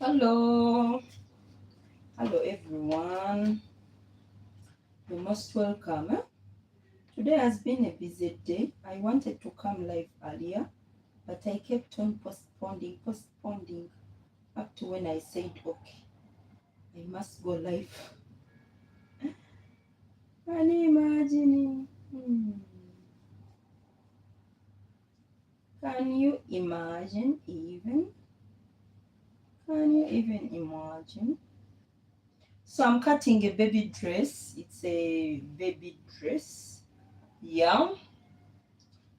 Hello, everyone. You're most welcome. Today has been a busy day. I wanted to come live earlier, but I kept on postponing up to when I said, okay, I must go live. Can you imagine? Can you imagine even? Can you even imagine? So I'm cutting a baby dress. It's a baby dress. Yeah.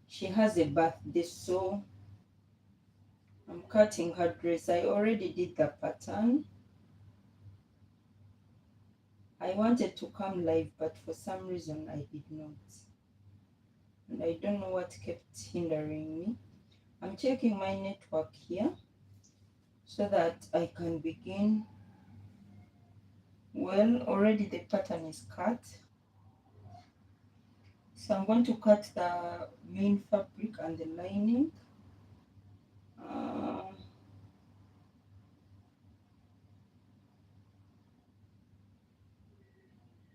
She has a birthday, so I'm cutting her dress. I already did the pattern. I wanted to come live, but for some reason I did not. And I don't know what kept hindering me. I'm checking my network here so that I can begin. Well, already the pattern is cut. So I'm going to cut the main fabric and the lining. Uh,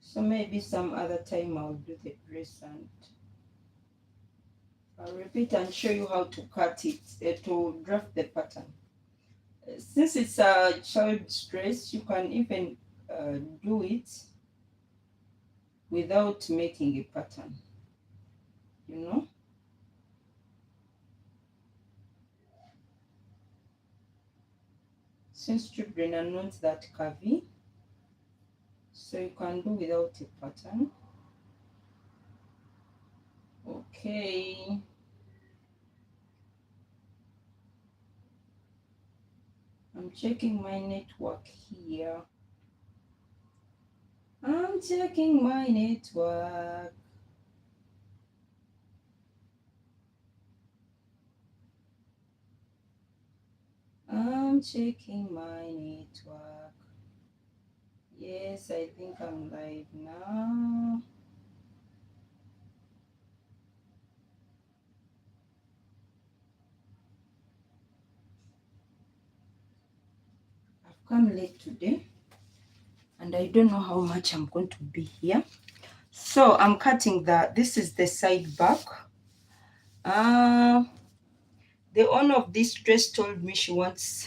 so maybe some other time I'll do the dress and I'll repeat and show you how to cut it, to draft the pattern. Since it's a child's dress, you can even do it without making a pattern, you know. Since children are not that curvy, so you can do without a pattern. Okay. I'm checking my network here. I'm checking my network. I'm checking my network. Yes, I think I'm live now. I've come late today and I don't know how much I'm going to be here. So I'm cutting this is the side back. The owner of this dress told me she wants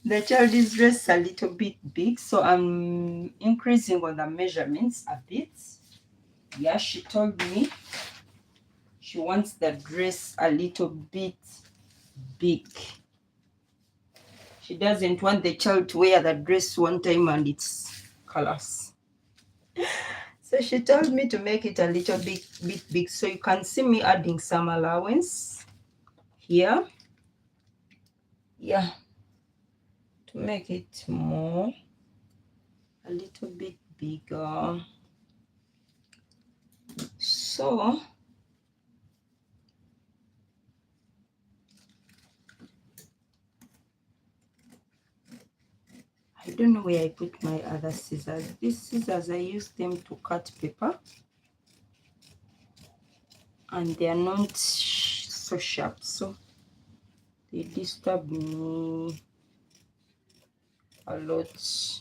the child's dress a little bit big, so I'm increasing on the measurements a bit. Yeah, she told me she wants the dress a little bit big. She doesn't want the child to wear the dress one time and it's colors. So she told me to make it a little bit big. So you can see me adding some allowance here. Yeah. To make it more, a little bit bigger. So I don't know where I put my other scissors. These scissors, I use them to cut paper and they are not so sharp, so they disturb me a lot.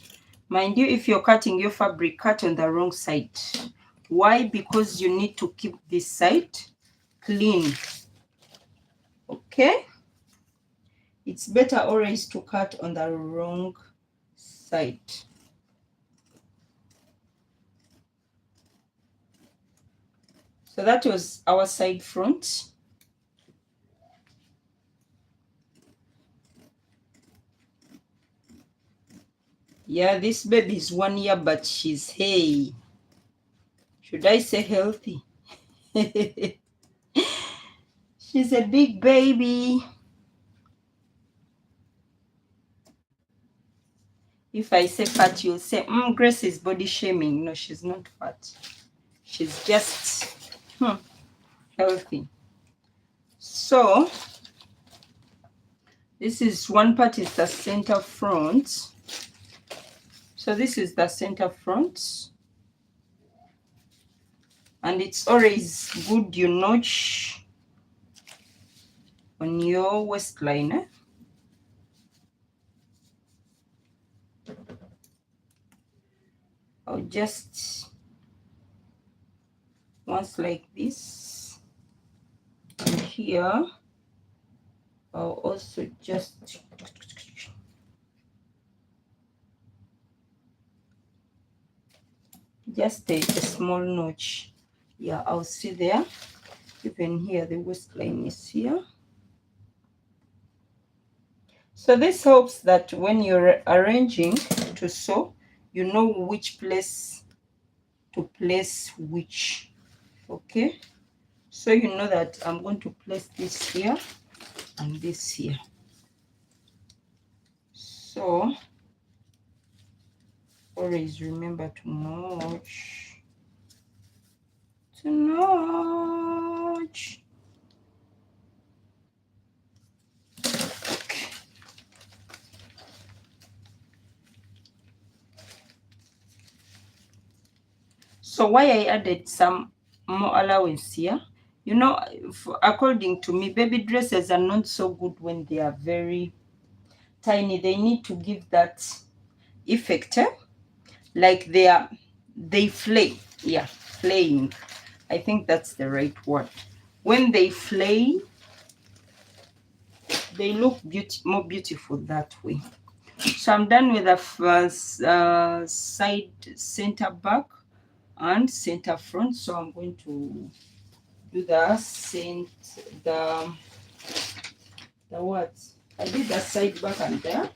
Mind you, if you're cutting your fabric, cut on the wrong side. Why? Because you need to keep this side clean. Okay? It's better always to cut on the wrong side. So that was our side front. Yeah, this baby is 1 year, but she's, hey, should I say healthy? She's a big baby. If I say fat, you'll say, Grace is body shaming. No, she's not fat. She's just healthy. So this is one part is the center front. So this is the center front. And it's always good you notch on your waistline. I'll just once like this, and here I'll also just a small notch. Yeah, I'll see there. Even here the waistline is here. So this helps that when you're arranging to sew, you know which place to place which. Okay, so you know that I'm going to place this here and this here. So always remember to notch, to notch. Okay. So why I added some more allowance here, you know, according to me, baby dresses are not so good when they are very tiny. They need to give that effect, like they flay. Yeah, flaying. I think that's the right word. When they flay, they look more beautiful that way. So I'm done with the first side center back and center front. So I'm going to do the what? I did the side back and there.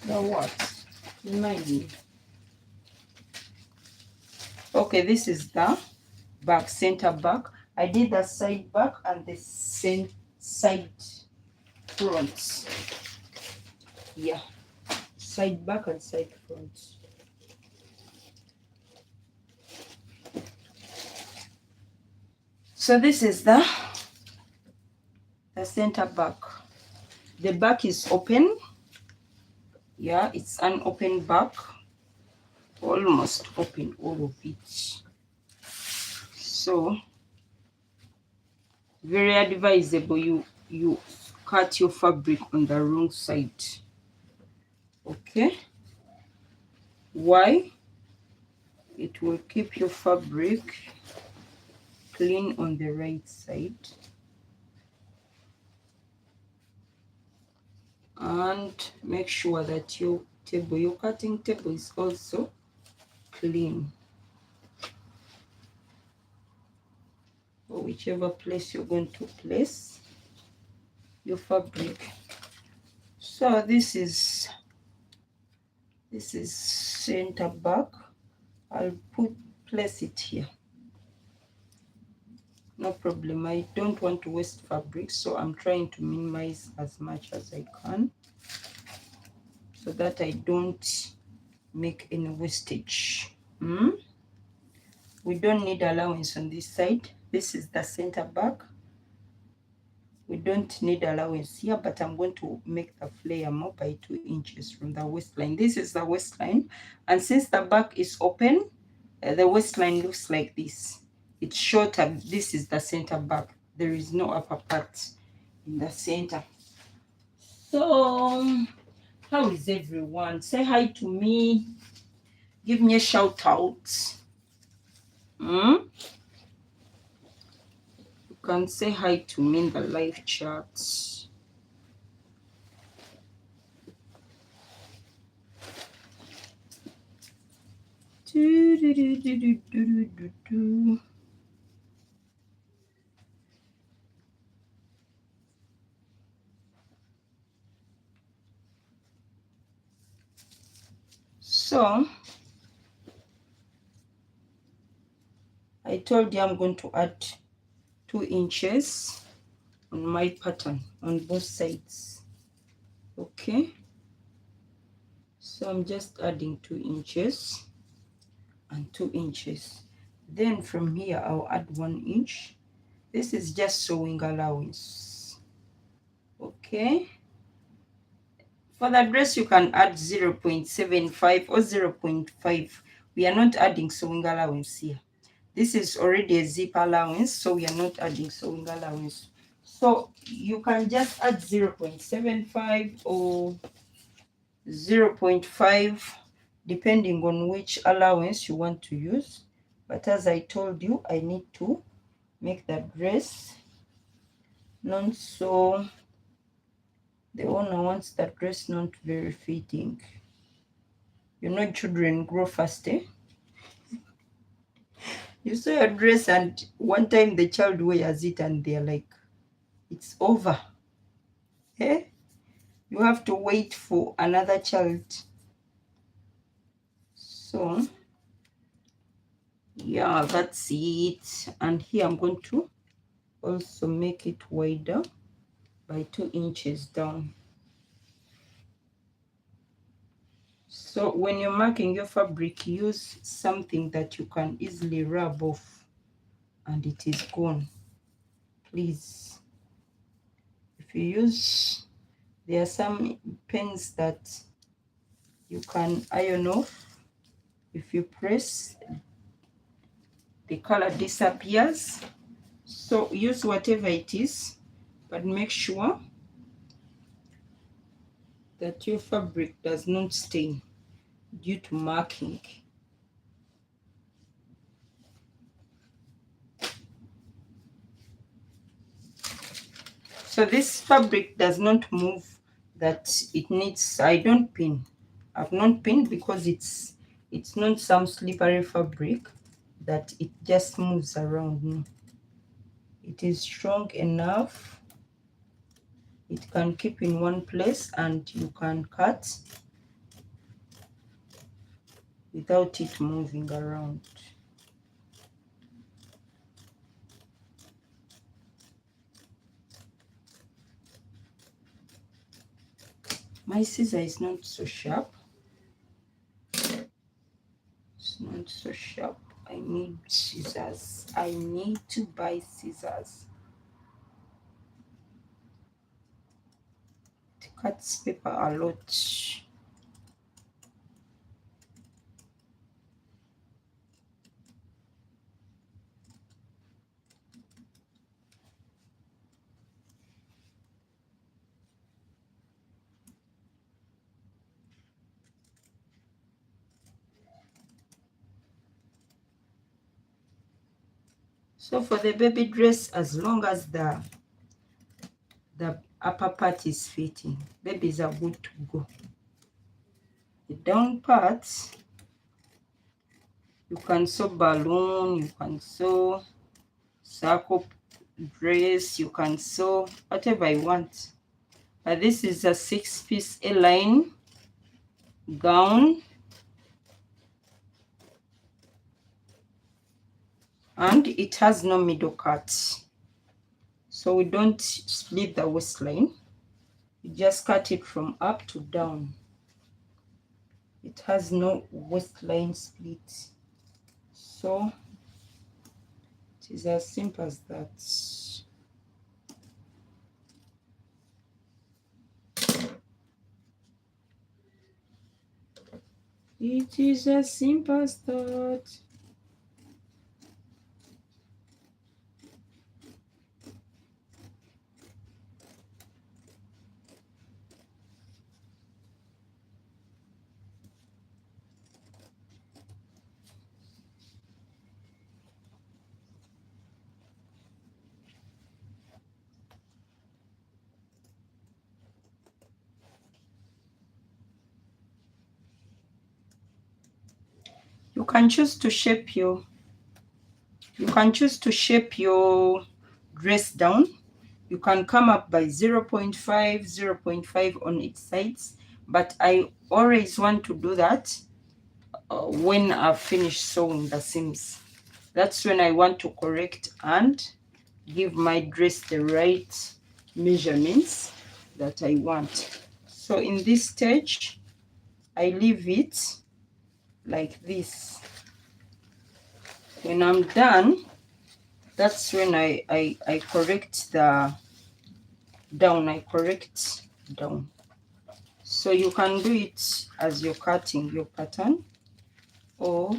The what? Remind me. Okay, this is the back, center back. I did the side back and the side front. Yeah, side back and side front. So this is the center back. The back is open. Yeah, it's an open back, almost open, all of it. So very advisable you cut your fabric on the wrong side. Okay, why? It will keep your fabric clean on the right side, and make sure that your cutting table is also clean, or whichever place you're going to place your fabric. So this is center back. I'll place it here, no problem. I don't want to waste fabric, so I'm trying to minimize as much as I can so that I don't make any wastage. We don't need allowance on this side. This is the center back. We don't need allowance here, but I'm going to make the flare more by 2 inches from the waistline. This is the waistline, and since the back is open, the waistline looks like this. It's shorter. This is the center back. There is no upper part in the center. So how is everyone? Say hi to me. Give me a shout out. You can say hi to me in the live chat. So I told you I'm going to add 2 inches on my pattern on both sides. Okay, so I'm just adding 2 inches and 2 inches. Then from here I'll add 1 inch. This is just sewing allowance. Okay, for the dress you can add 0.75 or 0.5. We are not adding sewing allowance here. This is already a zip allowance, so we are not adding sewing allowance. So you can just add 0.75 or 0.5. depending on which allowance you want to use. But as I told you, I need to make that dress not so, the owner wants that dress not very fitting. You know, children grow fast, eh? You sew a dress and one time the child wears it and they're like, it's over. Eh? You have to wait for another child. So yeah, that's it. And here I'm going to also make it wider by 2 inches down. So when you're marking your fabric, use something that you can easily rub off and it is gone, please. If you use, there are some pens that you can iron off. If you press, the color disappears. So use whatever it is, but make sure that your fabric does not stain due to marking. So this fabric does not move, that it needs, I don't pin. I've not pinned because it's not some slippery fabric that it just moves around. No. It is strong enough. It can keep in one place and you can cut without it moving around. My scissor is not so sharp. It's not so sharp. I need scissors. I need to buy scissors. It cuts paper a lot. So for the baby dress, as long as the upper part is fitting, babies are good to go. The down part, you can sew balloon, you can sew circle dress, you can sew whatever you want. But this is a 6-piece A-line gown, and it has no middle cut, so we don't split the waistline. You just cut it from up to down. It has no waistline split, so it is as simple as that. It is as simple as that. You can choose to shape your dress down. You can come up by 0.5, 0.5 on each sides, but I always want to do that when I've finished sewing the seams. That's when I want to correct and give my dress the right measurements that I want. So in this stage, I leave it like this. When I'm done, that's when I correct the down. I correct down. So you can do it as you're cutting your pattern, or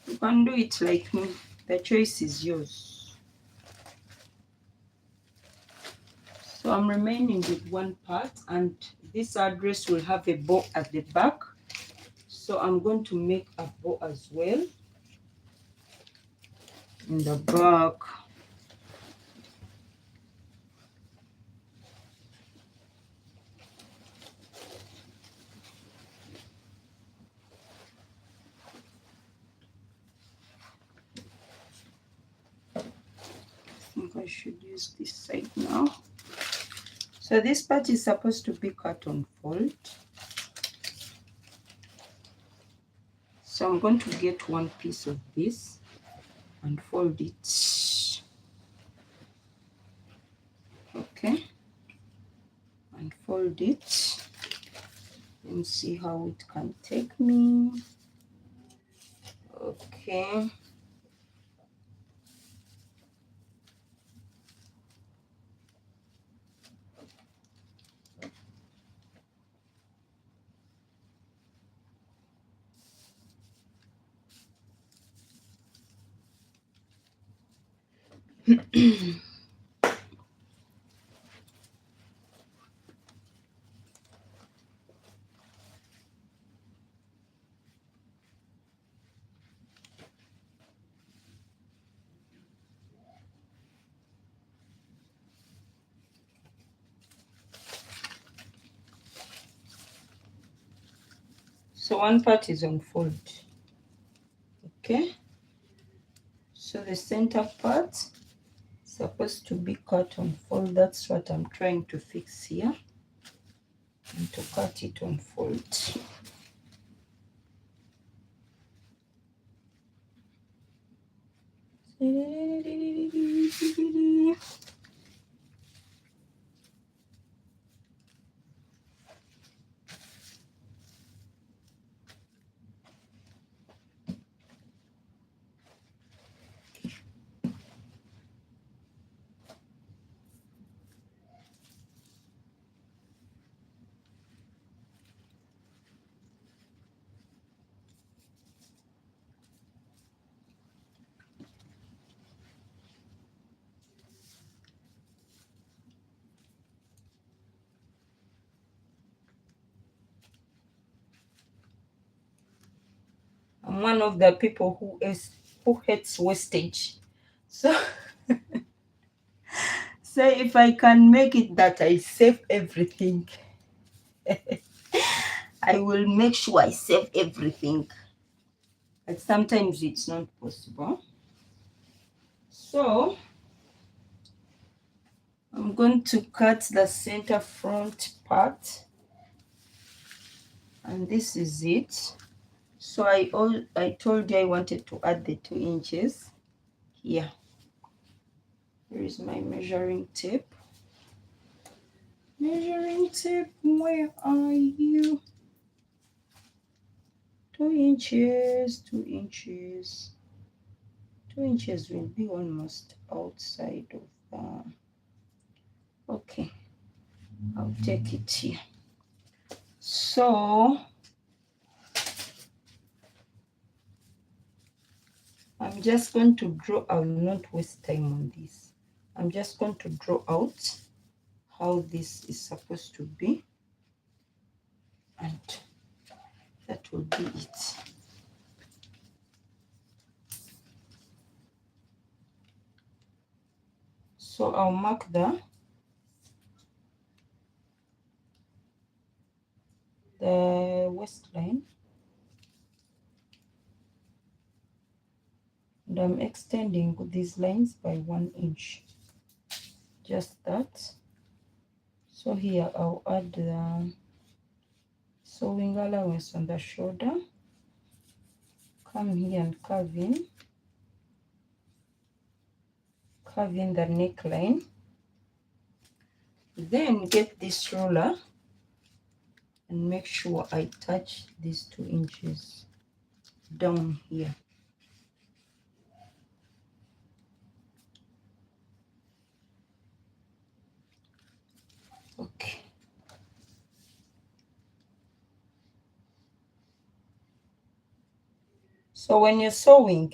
you can do it like me. The choice is yours. So I'm remaining with one part, and this dress will have a bow at the back. So I'm going to make a bow as well in the back. I think I should use this side now. So this part is supposed to be cut on fold. So I'm going to get one piece of this and fold it. Okay. And fold it and see how it can take me. Okay. So one part is on fold. Okay. So the center part is supposed to be cut on fold. That's what I'm trying to fix here. And to cut it on fold. I'm one of the people who hates wastage. So so if I can make it that I save everything, I will make sure I save everything. But sometimes it's not possible. So I'm going to cut the center front part, and this is it. So I told you I wanted to add the 2 inches here. Here is my measuring tape. Measuring tape, where are you? 2 inches, 2 inches. 2 inches will be almost outside of the... Okay, I'll take it here. So I'm just going to draw. I will not waste time on this. I'm just going to draw out how this is supposed to be, and that will be it. So I'll mark the waistline, and I'm extending these lines by 1 inch, just that. So here I'll add the sewing allowance on the shoulder, come here and carve in the neckline, then get this ruler and make sure I touch these 2 inches down here. Okay. So when you're sewing,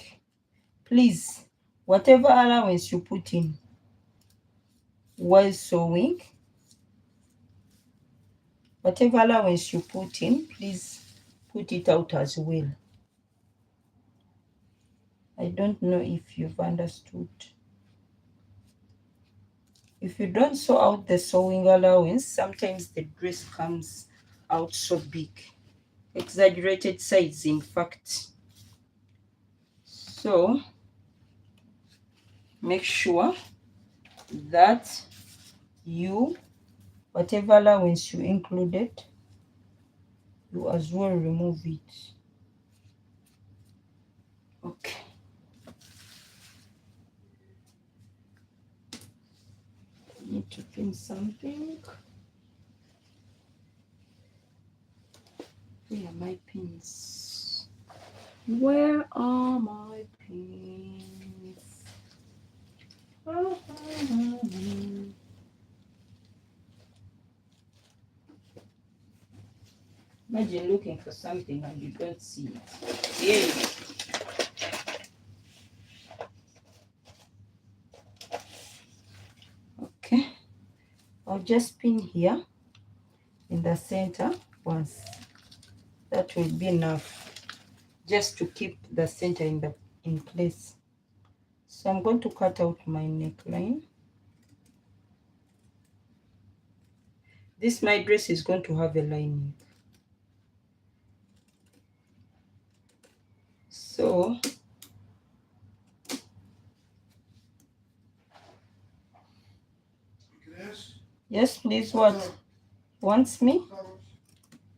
please, whatever allowance you put in while sewing, whatever allowance you put in, please put it out as well. I don't know if you've understood. If you don't sew out the sewing allowance, sometimes the dress comes out so big, exaggerated size in fact. So make sure that you, whatever allowance you included, you as well remove it. Okay. Need to pin something. Where are my pins? Where are my pins? Imagine looking for something and you don't see it. Yeah. Okay. I'll just pin here in the center once. That will be enough just to keep the center in place. So I'm going to cut out my neckline. This my dress is going to have a lining. So yes, please. What? Wants me?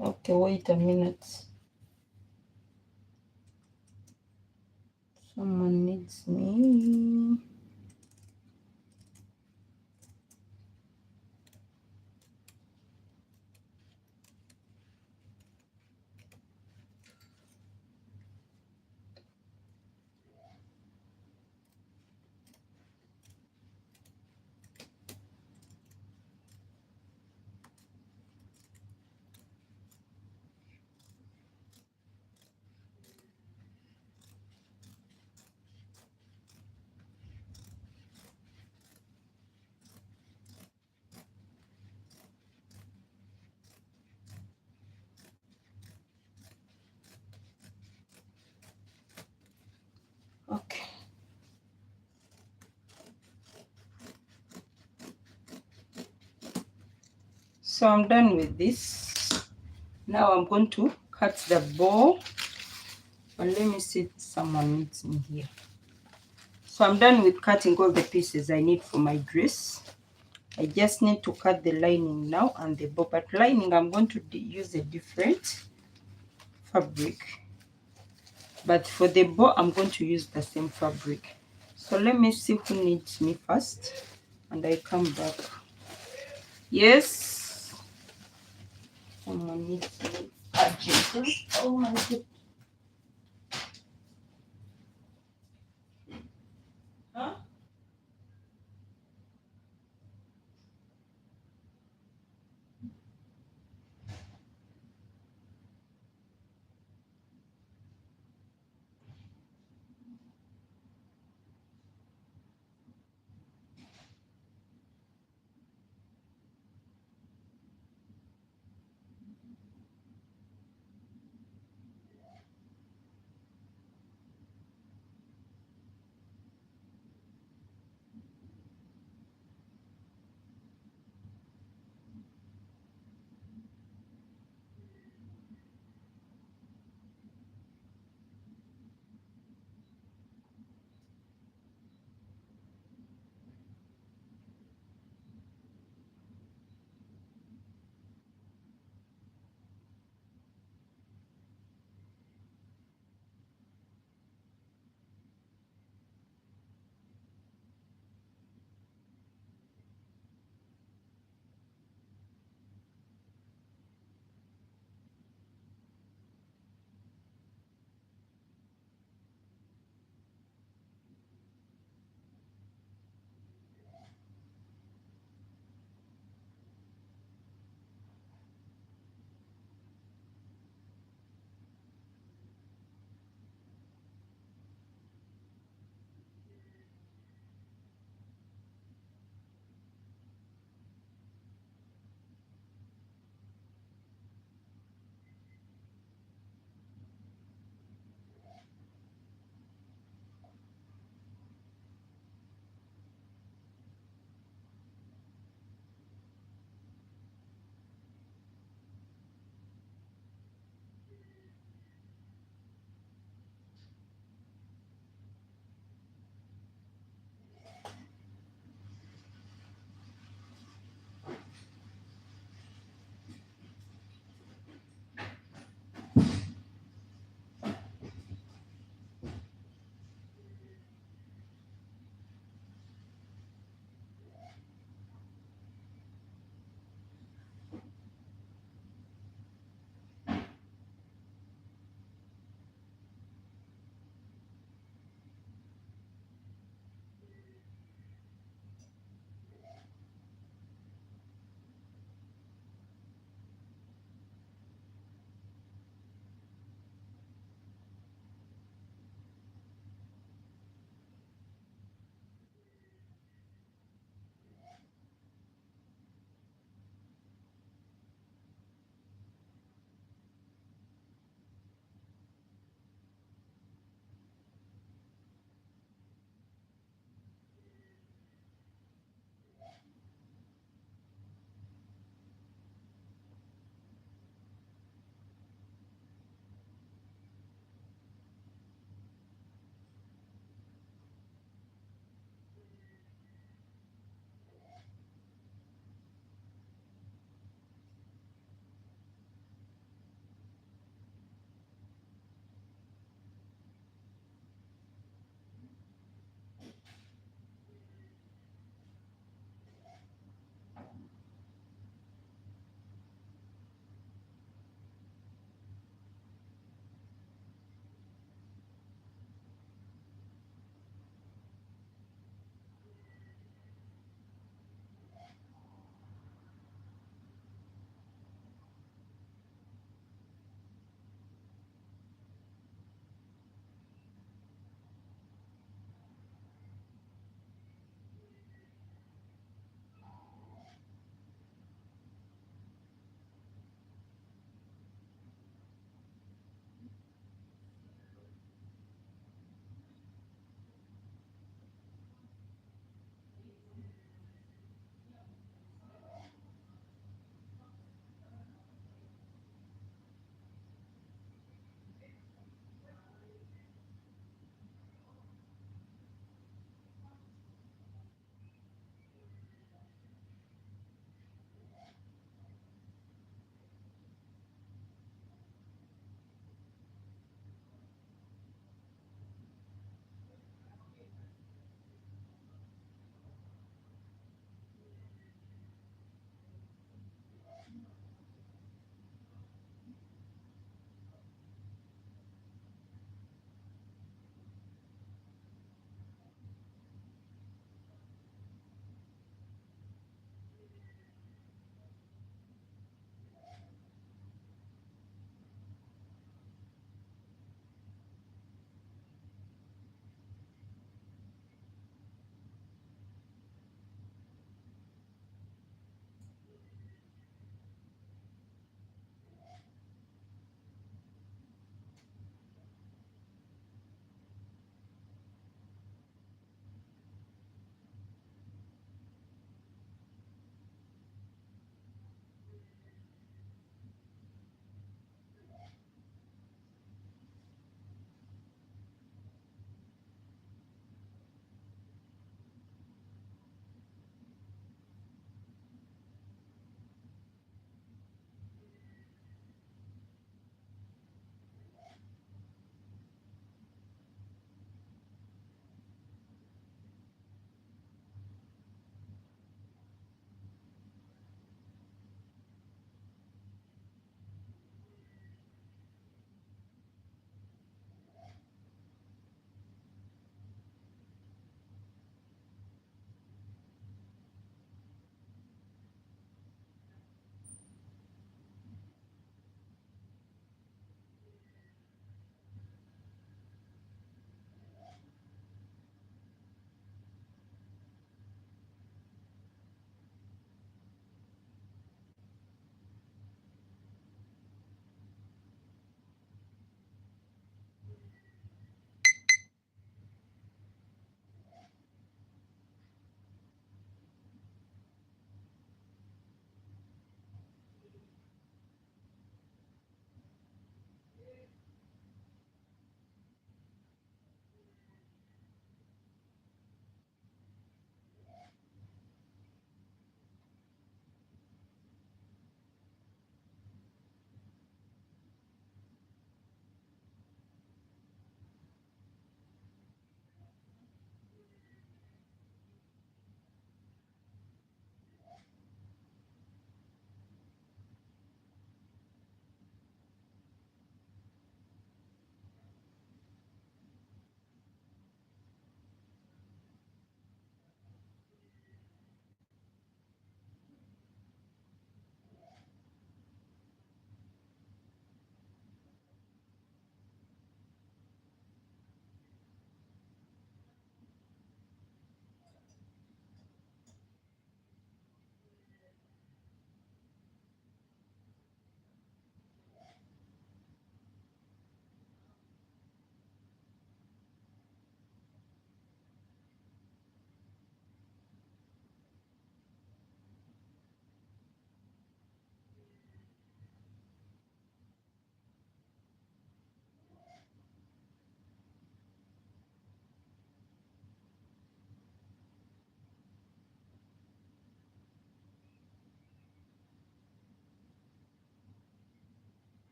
Okay, wait a minute. Someone needs me. Okay. So I'm done with this. Now I'm going to cut the bow. But let me see if someone needs me here. So I'm done with cutting all the pieces I need for my dress. I just need to cut the lining now and the bow. But lining, I'm going to use a different fabric. But for the bow, I'm going to use the same fabric. So let me see who needs me first. And I come back. Yes. Someone needs me urgently. Oh my God. Huh?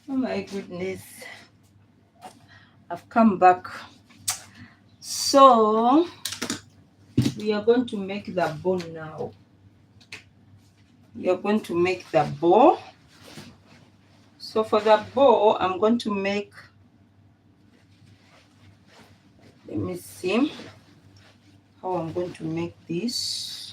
Oh my goodness. I've come back. So we are going to make the bow now. We are going to make the bow. So for the bow, I'm going to make, let me see how I'm going to make this.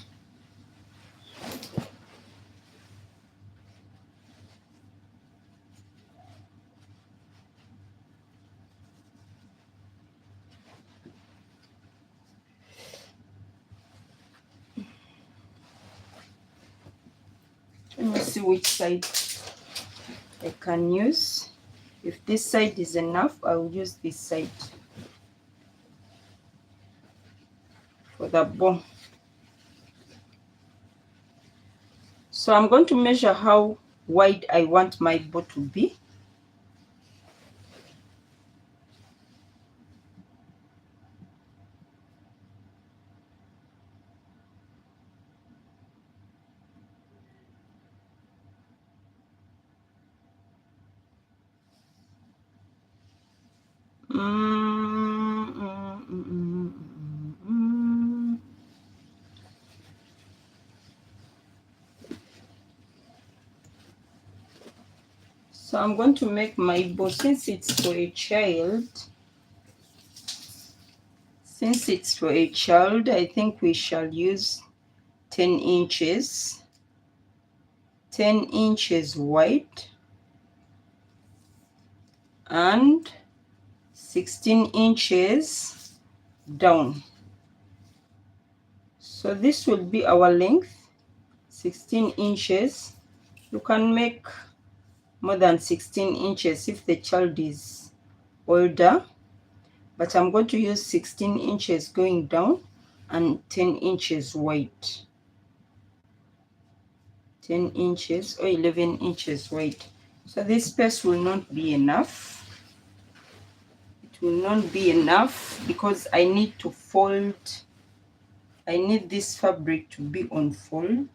Let me see which side I can use. If this side is enough, I will use this side for the bow. So I'm going to measure how wide I want my bow to be. So I'm going to make my bow, since it's for a child. Since it's for a child, I think we shall use 10 inches. 10 inches wide and 16 inches down. So this will be our length, 16 inches. You can make more than 16 inches if the child is older, but I'm going to use 16 inches going down and 10 inches wide. 10 inches or 11 inches wide. So this space will not be enough. It will not be enough because I need to fold. I need this fabric to be on fold.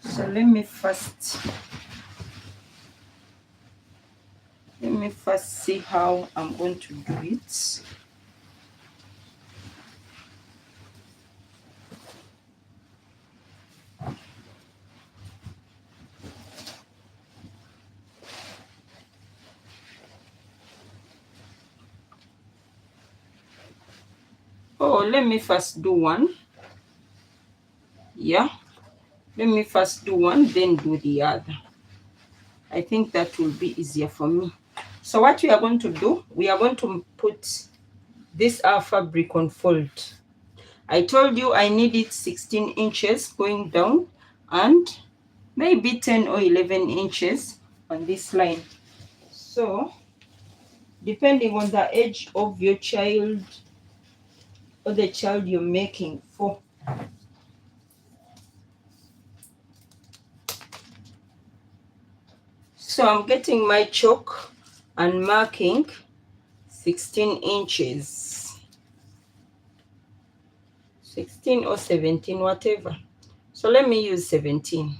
So let me first see how I'm going to do it. Oh, let me first do one. Yeah, let me first do one, then do the other. I think that will be easier for me. So what we are going to do, we are going to put this our fabric on fold. I told you I needed 16 inches going down and maybe 10 or 11 inches on this line. So depending on the age of your child or the child you're making for. So I'm getting my chalk and marking 16 inches. 16 or 17, whatever. So let me use 17.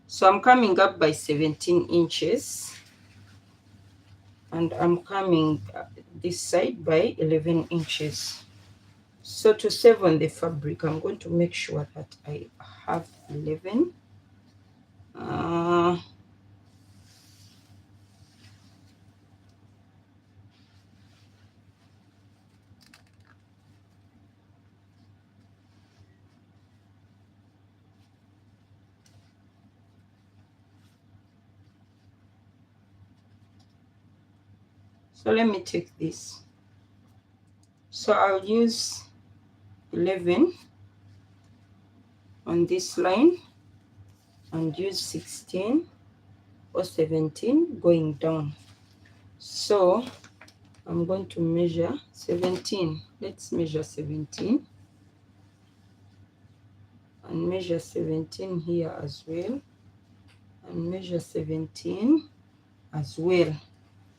So I'm coming up by 17 inches. And I'm coming this side by 11 inches. So to save on the fabric, I'm going to make sure that I have 11. So let me take this. So I'll use 11 on this line and use 16 or 17 going down. So I'm going to measure 17. Let's measure 17 and measure 17 here as well, and measure 17 as well.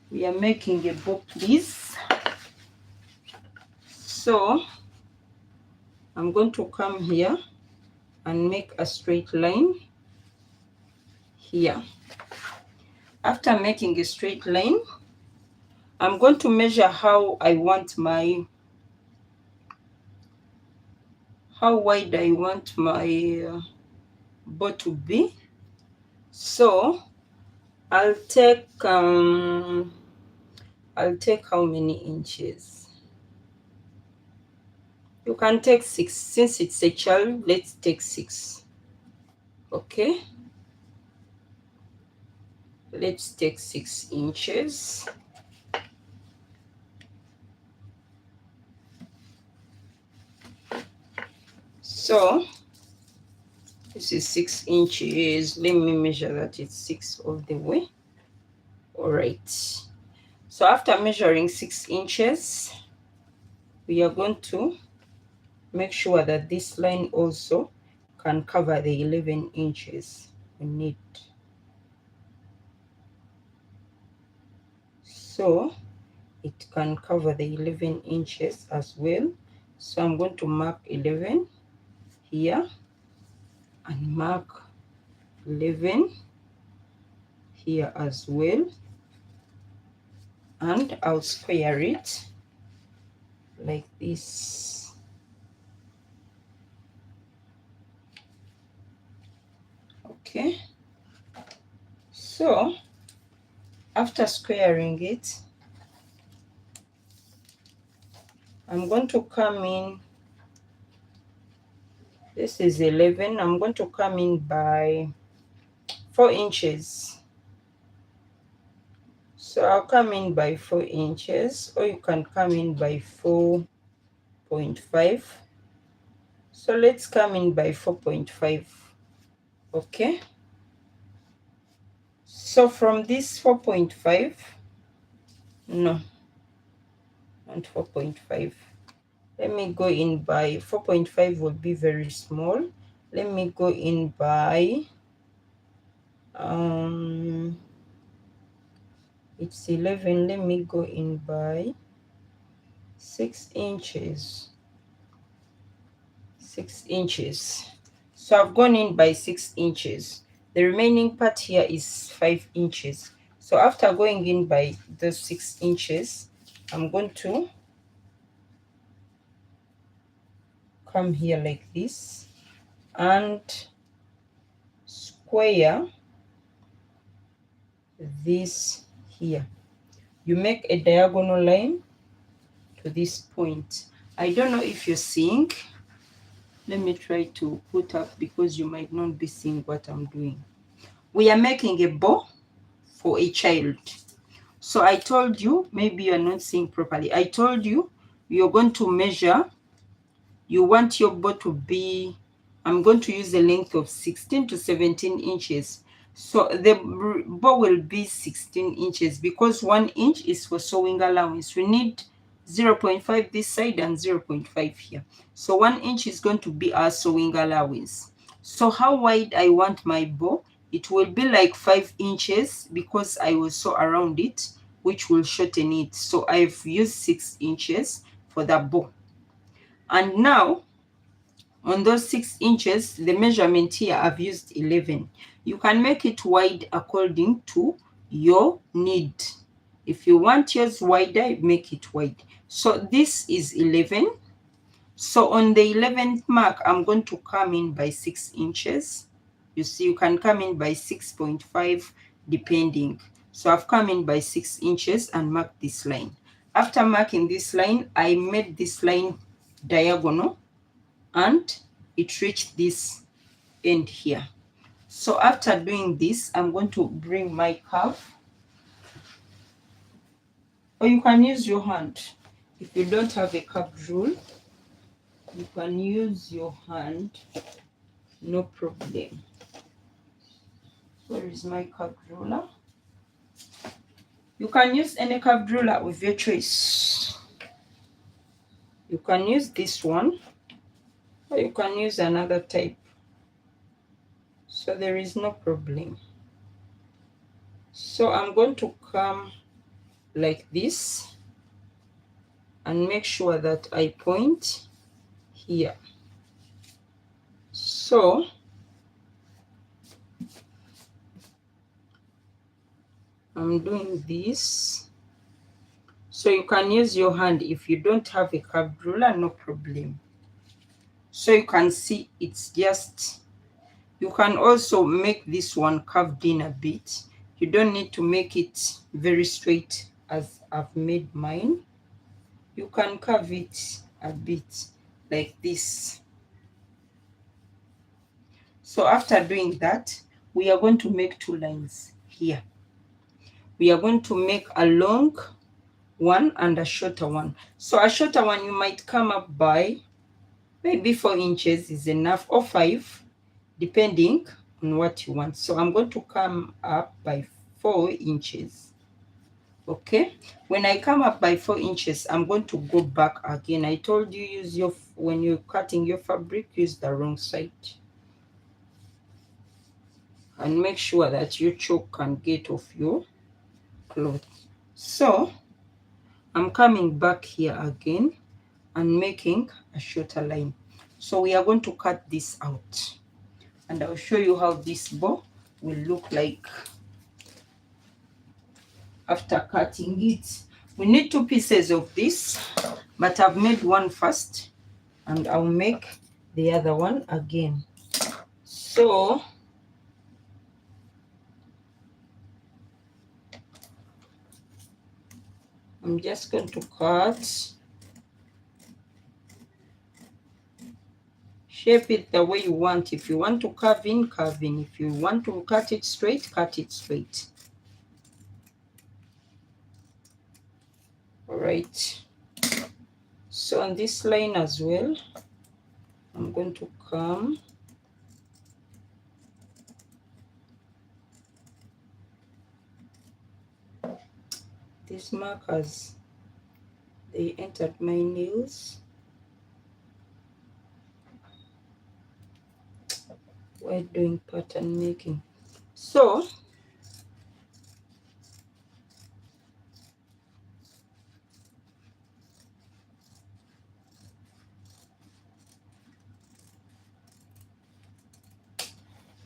We are making a bow, please. So I'm going to come here and make a straight line here. After making a straight line, I'm going to measure how wide I want my bow to be. So I'll take how many inches? You can take 6. Since it's a child, let's take 6. Okay, let's take 6 inches. So this is 6 inches. Let me measure that it's 6 all the way. All right. So after measuring 6 inches, we are going to make sure that this line also can cover the 11 inches we need. So it can cover the 11 inches as well. So I'm going to mark 11 here and mark 11 here as well, and I'll square it like this. Okay, so after squaring it, I'm going to come in. This is 11. I'm going to come in by 4 inches. So I'll come in by 4 inches, or you can come in by 4.5. So let's come in by 4.5. Okay. So from this 4.5, no, not 4.5. Let me go in by 4.5 will be very small. Let me go in by it's 11. Let me go in by 6 inches. 6 inches. So I've gone in by 6 inches. The remaining part here is 5 inches. So after going in by the 6 inches, I'm going to come here like this and square this here. You make a diagonal line to this point. I don't know if you're seeing. Let me try to put up because you might not be seeing what I'm doing. We are making a bow for a child. So I told you, maybe you're not seeing properly. I told you you're going to measure. You want your bow to be, I'm going to use a length of 16 to 17 inches. So the bow will be 16 inches because 1 inch is for sewing allowance. We need 0.5 this side and 0.5 here. So 1 inch is going to be our sewing allowance. So how wide I want my bow? It will be like 5 inches because I will sew around it, which will shorten it. So I've used 6 inches for the bow. And now on those 6 inches, the measurement here, I've used 11. You can make it wide according to your need. If you want yours wider, make it wide. So this is 11. So on the 11th mark, I'm going to come in by 6 inches. You see, you can come in by 6.5 depending. So I've come in by 6 inches and marked this line. After marking this line, I made this line diagonal and it reached this end here. So after doing this, I'm going to bring my curve or you can use your hand. If you don't have a curved rule, you can use your hand, no problem. Where is my curved ruler? You can use any curved ruler with your choice. You can use this one, or you can use another type. So there is no problem. So I'm going to come like this and make sure that I point here. So I'm doing this. So you can use your hand. If you don't have a curved ruler, no problem. So you can see it's just, you can also make this one curved in a bit. You don't need to make it very straight as I've made mine. You can curve it a bit like this. So after doing that, we are going to make two lines here. We are going to make a long one and a shorter one. So a shorter one, you might come up by maybe 4 inches is enough, or 5, depending on what you want. So I'm going to come up by 4 inches. Okay, when I come up by 4 inches, I'm going to go back again. I told you, use your, when you're cutting your fabric, use the wrong side. And make sure that your choke can get off your cloth. So I'm coming back here again and making a shorter line. So we are going to cut this out, and I'll show you how this bow will look like after cutting it. We need 2 pieces of this, but I've made one first and I'll make the other one again. So I'm just going to cut, shape it the way you want. If you want to curve in, curve in. If you want to cut it straight, cut it straight. All right. So on this line as well, I'm going to come these markers, they entered my nails. We're doing pattern making. So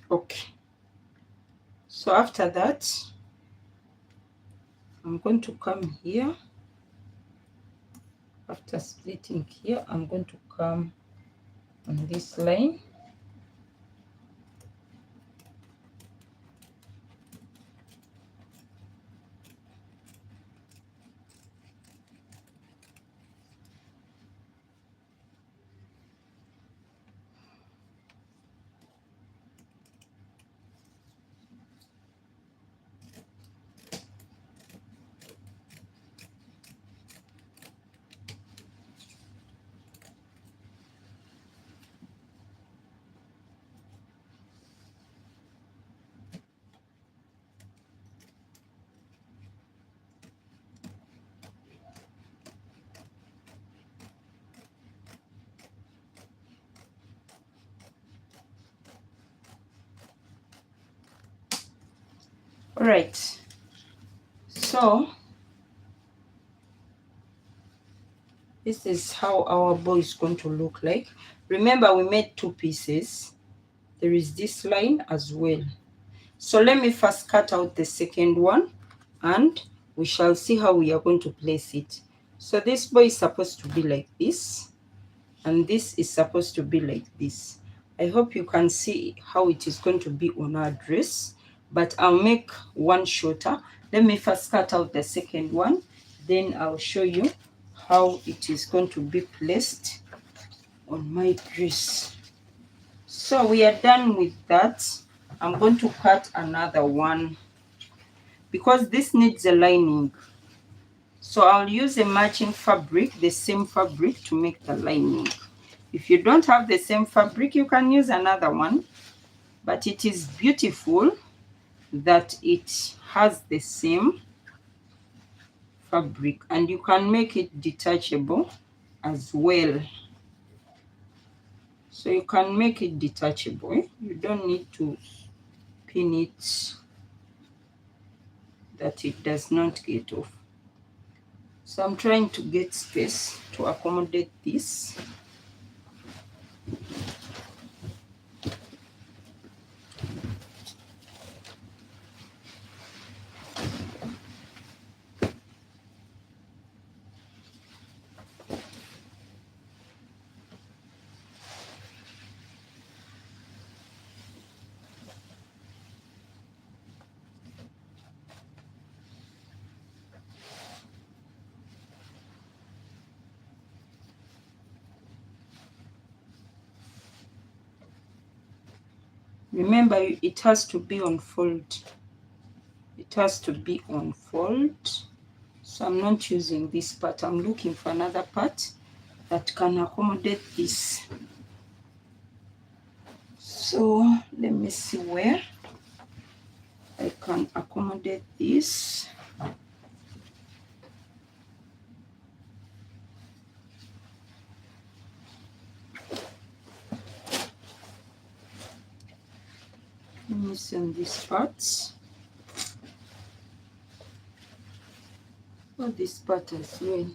okay, so after that, I'm going to come here. After splitting here, I'm going to come on this line. All right, so this is how our bow is going to look like. Remember, we made 2 pieces. There is this line as well. So let me first cut out the second one, and we shall see how we are going to place it. So this bow is supposed to be like this, and this is supposed to be like this. I hope you can see how it is going to be on our dress, but I'll make one shorter. Let me first cut out the second one, then I'll show you how it is going to be placed on my dress. So we are done with that. I'm going to cut another one because this needs a lining. So I'll use a matching fabric, the same fabric, to make the lining. If you don't have the same fabric, you can use another one, but it is beautiful that it has the same fabric, and you can make it detachable as well. So you can make it detachable. You don't need to pin it that it does not get off. So I'm trying to get space to accommodate this. Remember, it has to be on fold. It has to be on fold. So I'm not using this part. I'm looking for another part that can accommodate this. So let me see where I can accommodate this. Let me see on this part. Oh, this part as well.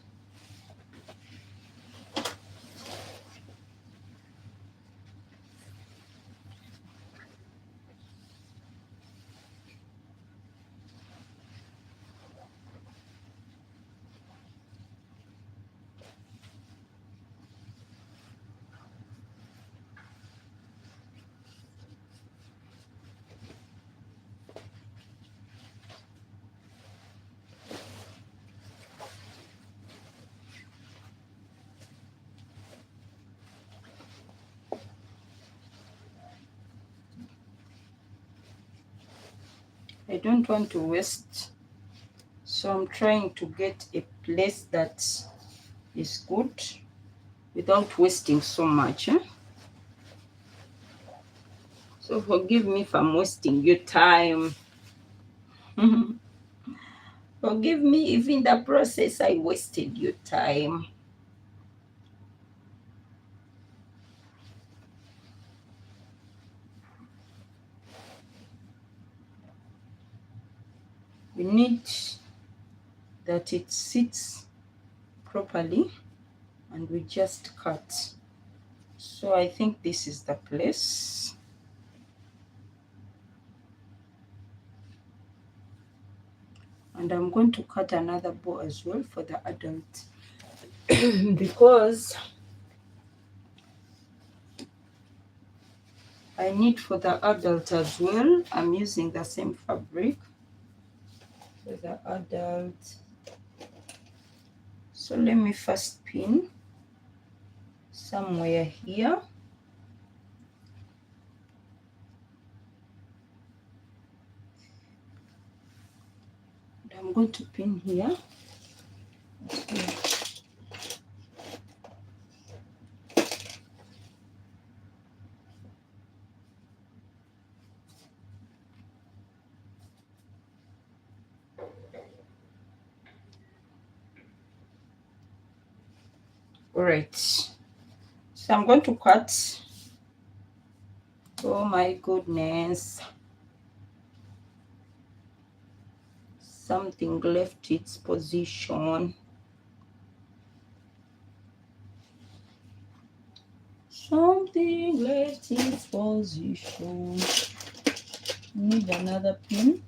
I don't want to waste, so I'm trying to get a place that is good without wasting so much. So forgive me if I'm wasting your time. Forgive me if in the process I wasted your time. We need that it sits properly, and we just cut. So I think this is the place. And I'm going to cut another bow as well for the adult because I need for the adult as well. I'm using the same fabric for the adult. So let me first pin somewhere here. And I'm going to pin here. All right. So I'm going to cut. Oh my goodness. Something left its position. Something left its position. Need another pin.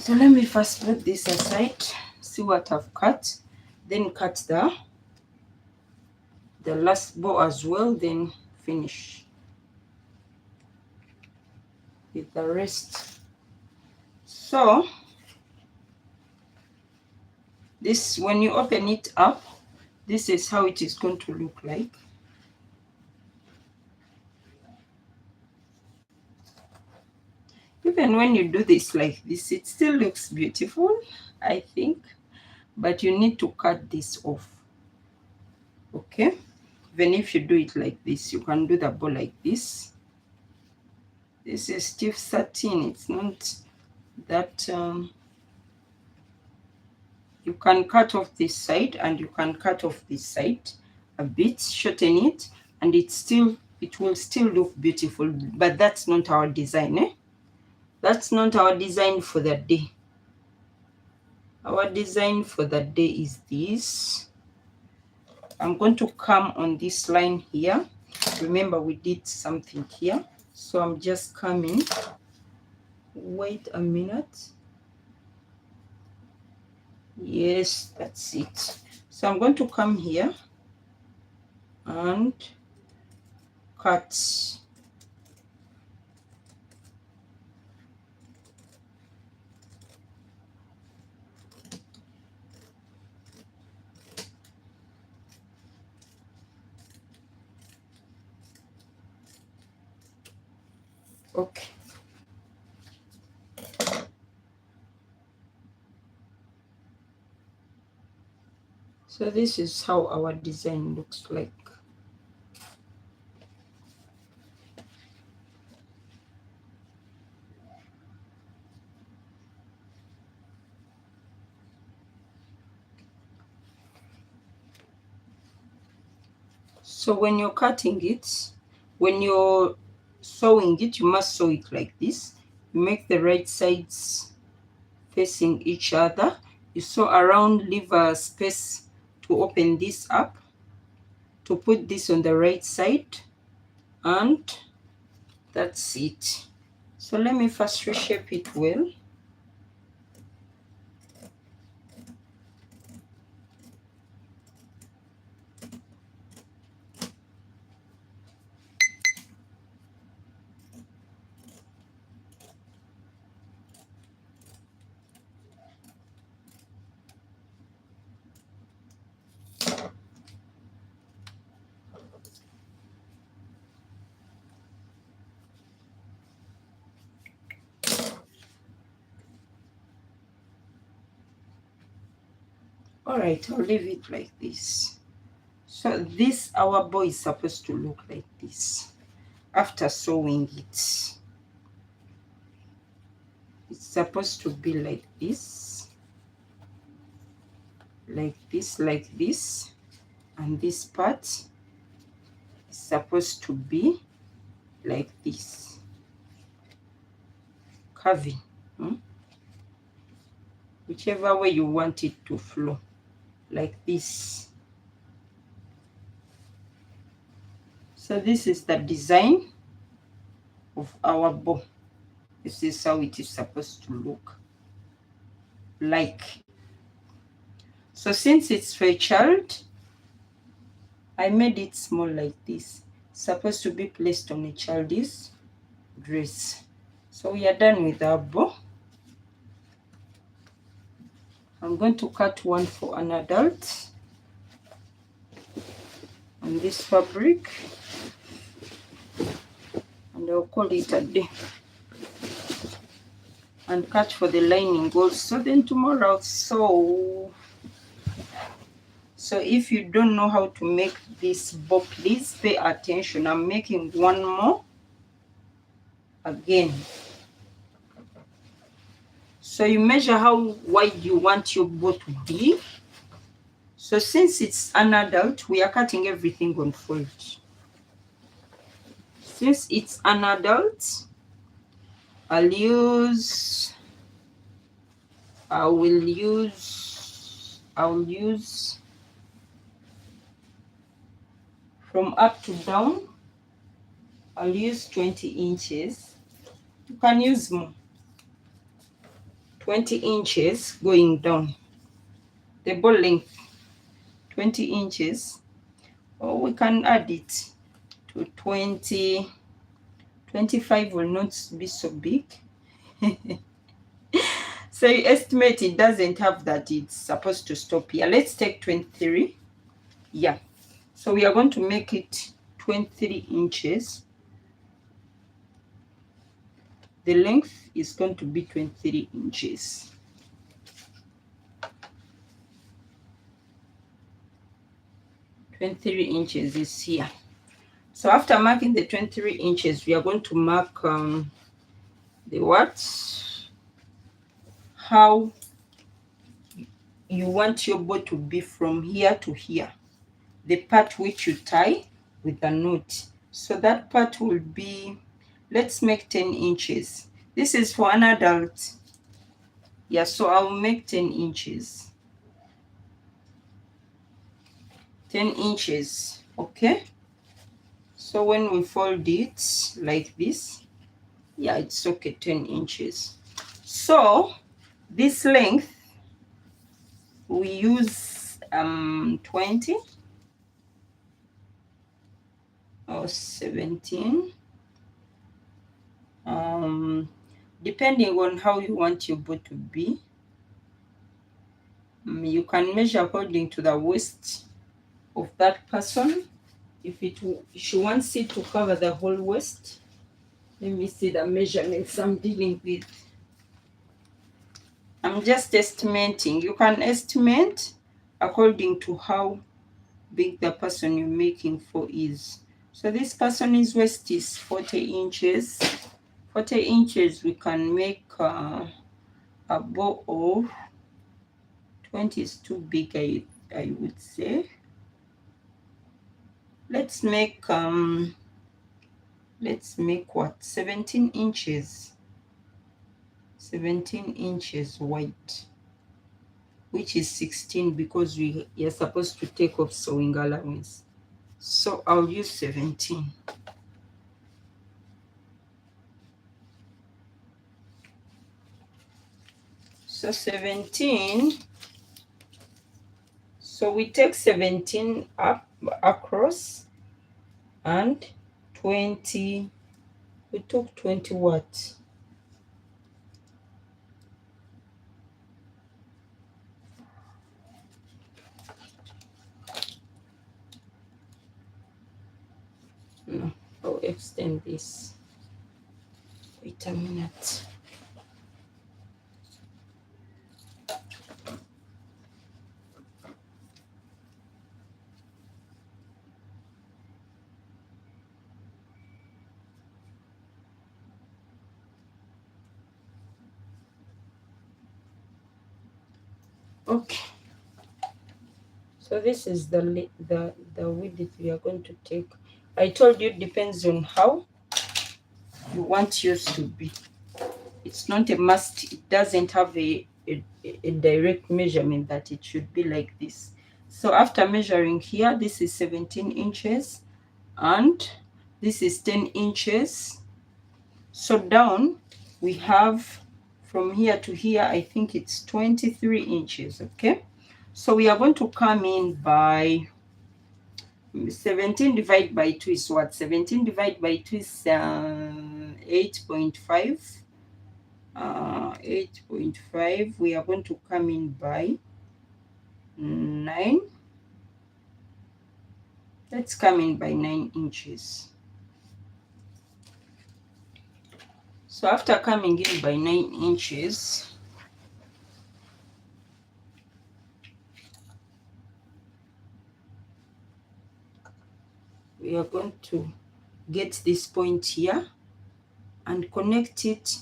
So let me first put this aside, see what I've cut, then cut the last bow as well, then finish with the rest. So this, when you open it up, this is how it is going to look like. Even when you do this like this, it still looks beautiful, I think, but you need to cut this off. Okay, even if you do it like this, you can do the bow like this. This is stiff satin, it's not that you can cut off this side and you can cut off this side a bit, shorten it, and it will still look beautiful. But that's not our design, eh? That's not our design for the day. Our design for the day is this. I'm going to come on this line here. Remember, we did something here, so I'm just coming. Wait a minute. Yes, that's it. So I'm going to come here and cut. Okay. So this is how our design looks like. So when you're cutting it, when you're sewing it, you must sew it like this. You make the right sides facing each other. You sew around, leave a space to open this up, to put this on the right side, and that's it. So let me first reshape it well. All right, I'll leave it like this. So this, our bow is supposed to look like this after sewing it. It's supposed to be like this, like this, like this, and this part is supposed to be like this, curving, whichever way you want it to flow, like this. So this is the design of our bow. This is how it is supposed to look like. So since it's for a child, I made it small like this. It's supposed to be placed on a child's dress. So we are done with our bow. I'm going to cut one for an adult on this fabric, and I'll call it a day, and cut for the lining also. Then tomorrow I'll sew. So if you don't know how to make this bow, please pay attention. I'm making one more again. So you measure how wide you want your bow to be. So since it's an adult, we are cutting everything on fold. Since it's an adult, I will use from up to down, I'll use 20 inches. You can use more. 20 inches going down. The ball length 20 inches, or we can add it to 20. 25 will not be so big. So you estimate it doesn't have that, it's supposed to stop here. Let's take 23. Yeah, so we are going to make it 23 inches. The length is going to be 23 inches. $23 is here. So after marking the 23 inches, we are going to mark the what? How you want your bow to be from here to here. The part which you tie with a knot. So that part will be, let's make 10 inches. This is for an adult. Yeah, so I'll make 10 inches. 10 inches, okay? So when we fold it like this, yeah, it's okay, 10 inches. So this length, we use 20 or 17, depending on how you want your bow to be. You can measure according to the waist of that person. If she wants it to cover the whole waist. Let me see the measurements I'm dealing with. I'm just estimating. You can estimate according to how big the person you're making for is. So this person's waist is 40 inches. 40 inches, we can make a bow of 20 is too big, I would say. Let's make what? 17 inches. 17 inches wide, which is 16 because we are supposed to take off sewing allowance. So I'll use 17. So 17. So we take 17 up across and 20. We took 20 what? No, I'll extend this. Wait a minute. Okay. So this is the width we are going to take. I told you it depends on how you want yours to be. It's not a must. It doesn't have a direct measurement that it should be like this. So after measuring here, this is 17 inches and this is 10 inches. So down we have from here to here, I think it's 23 inches, okay? So we are going to come in by 17 divided by 2 is what? 17 divided by 2 is 8.5. 8.5. We are going to come in by 9. Let's come in by 9 inches. So after coming in by 9 inches, we are going to get this point here and connect it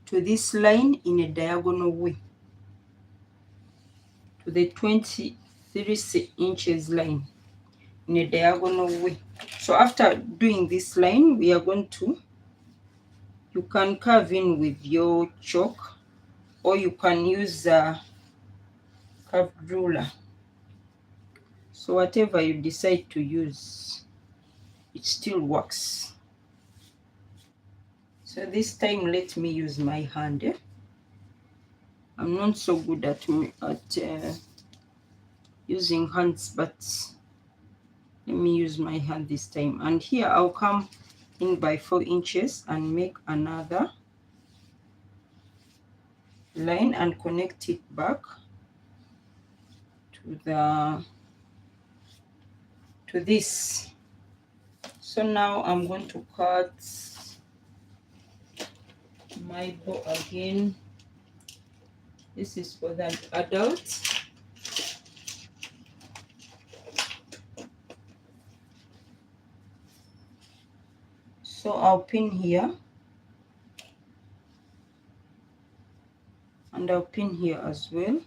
to this line in a diagonal way, to the 23 inches line in a diagonal way. So after doing this line, we are going to, you can carve in with your chalk or you can use a curved ruler. So whatever you decide to use, it still works. So this time let me use my hand. I'm not so good at using hands, but let me use my hand this time. And here I'll come in by 4 inches and make another line and connect it back to this. So now I'm going to cut my bow again. This is for the adults. So I'll pin here and I'll pin here as well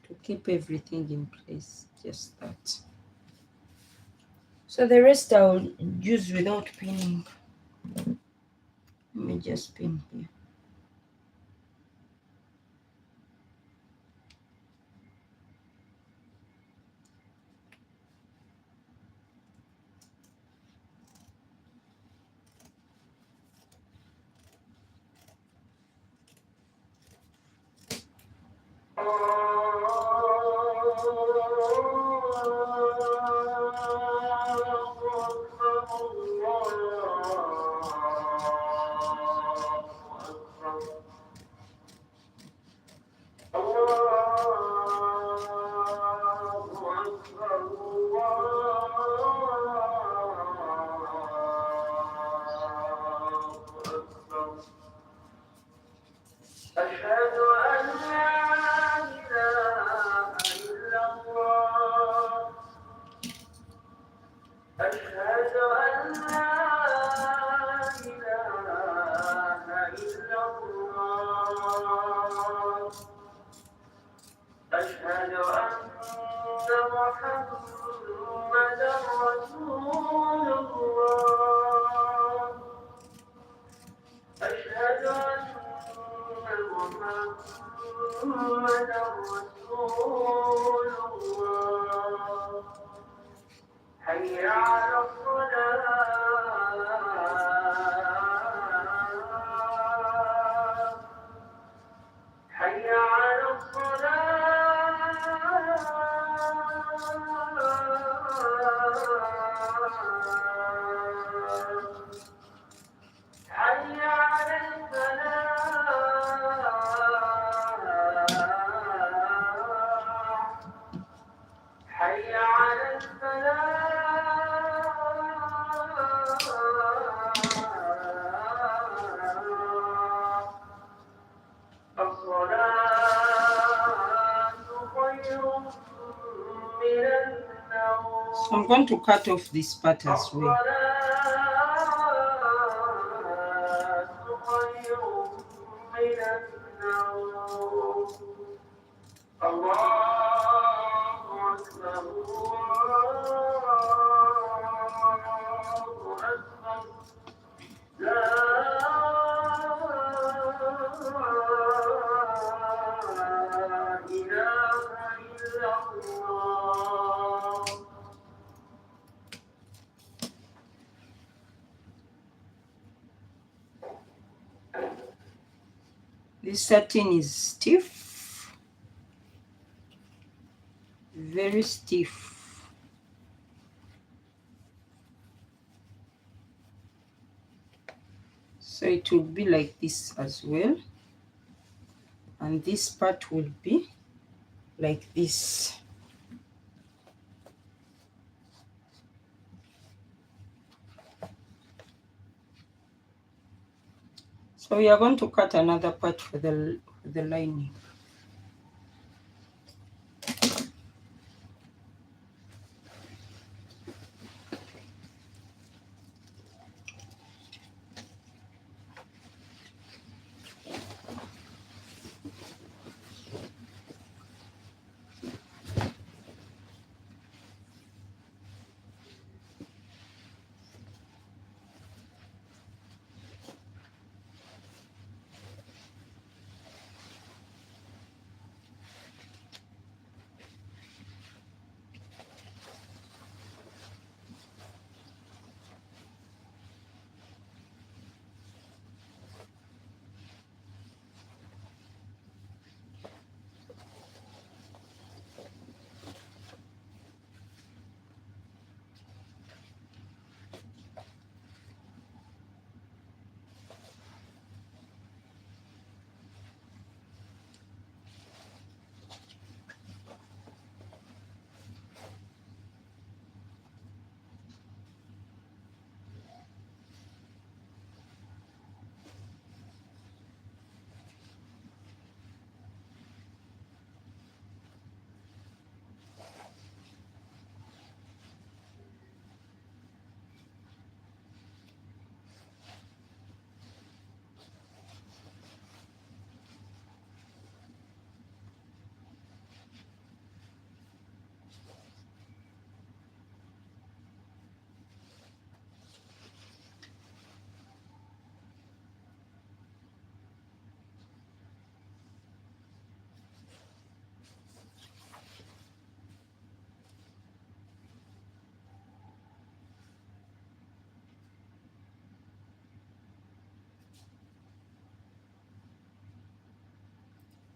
to keep everything in place, just that. So the rest I'll use without pinning. Let me just pin here. So I'm going to cut off this part as well. This satin is stiff, very stiff. So it will be like this as well. And this part will be like this. So we are going to cut another part for the lining.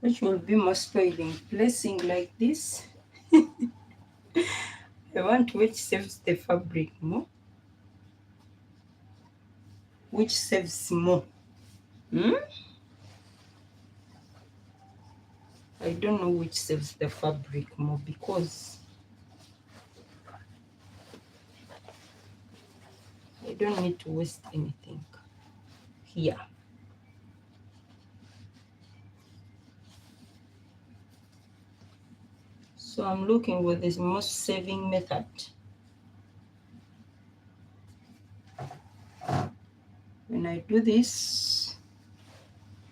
which will be most spoiling. Placing like this. I want which saves the fabric more. Which saves more? Hmm? I don't know which saves the fabric more because I don't need to waste anything here. So I'm looking with this most saving method. When I do this,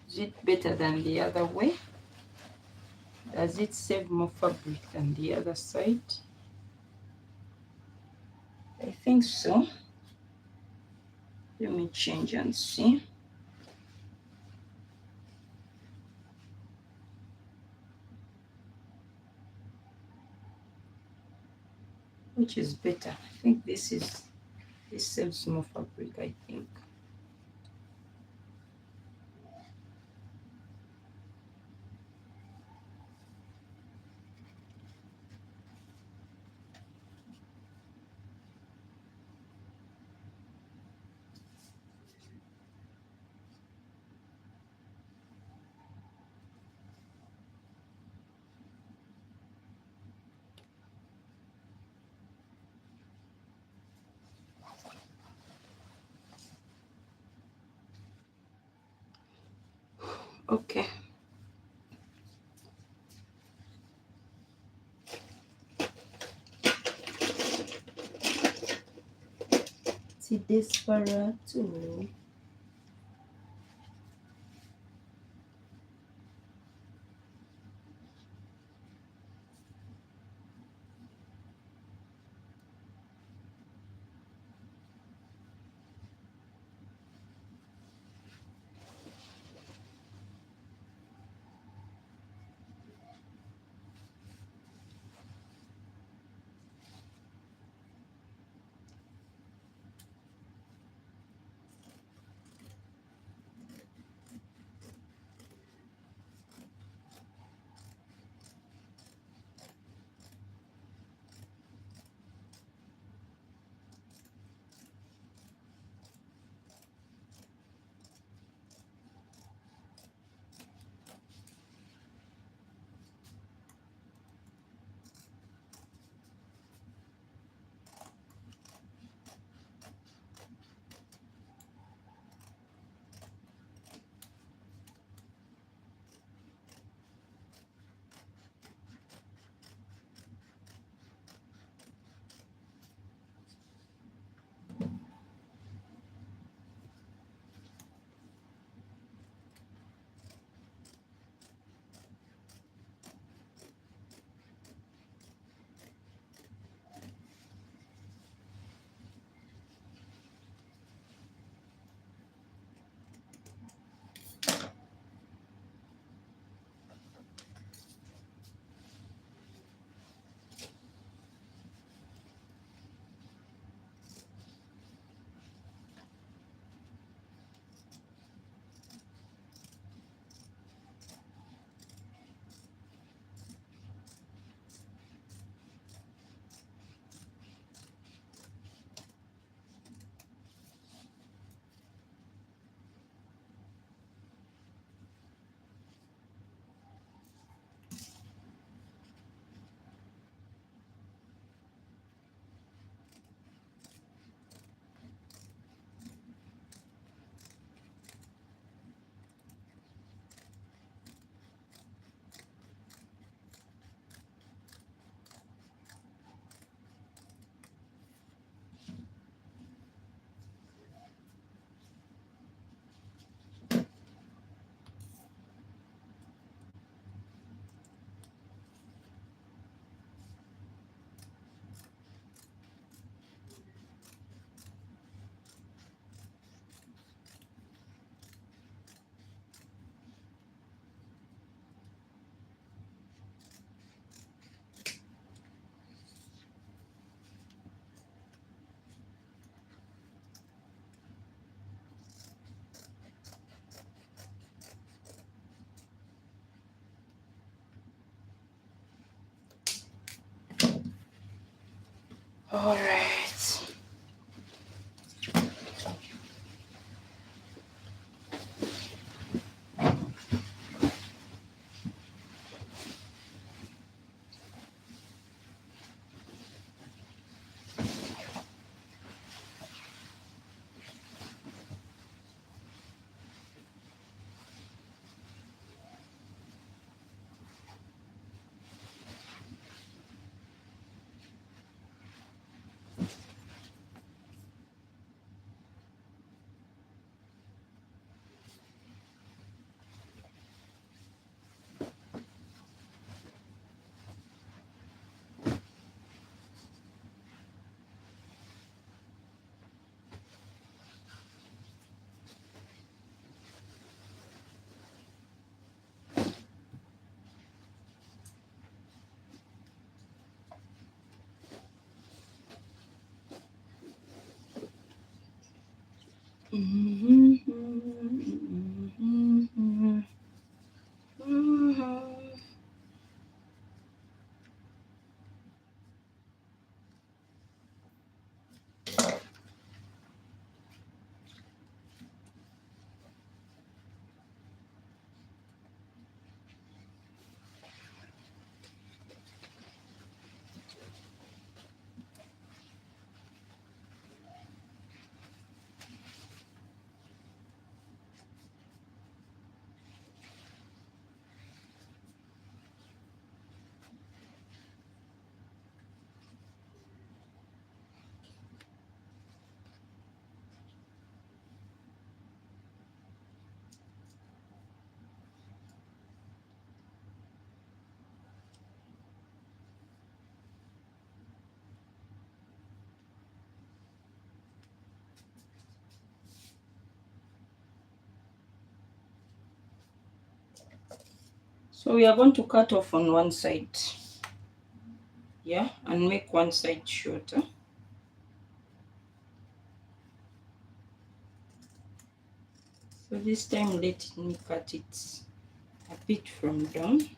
is it better than the other way? Does it save more fabric than the other side? I think so. Let me change and see. Which is better? I think this saves more fabric, I think. Okay. See desperate too. All right. So we are going to cut off on one side, yeah, and make one side shorter. So this time let me cut it a bit from down.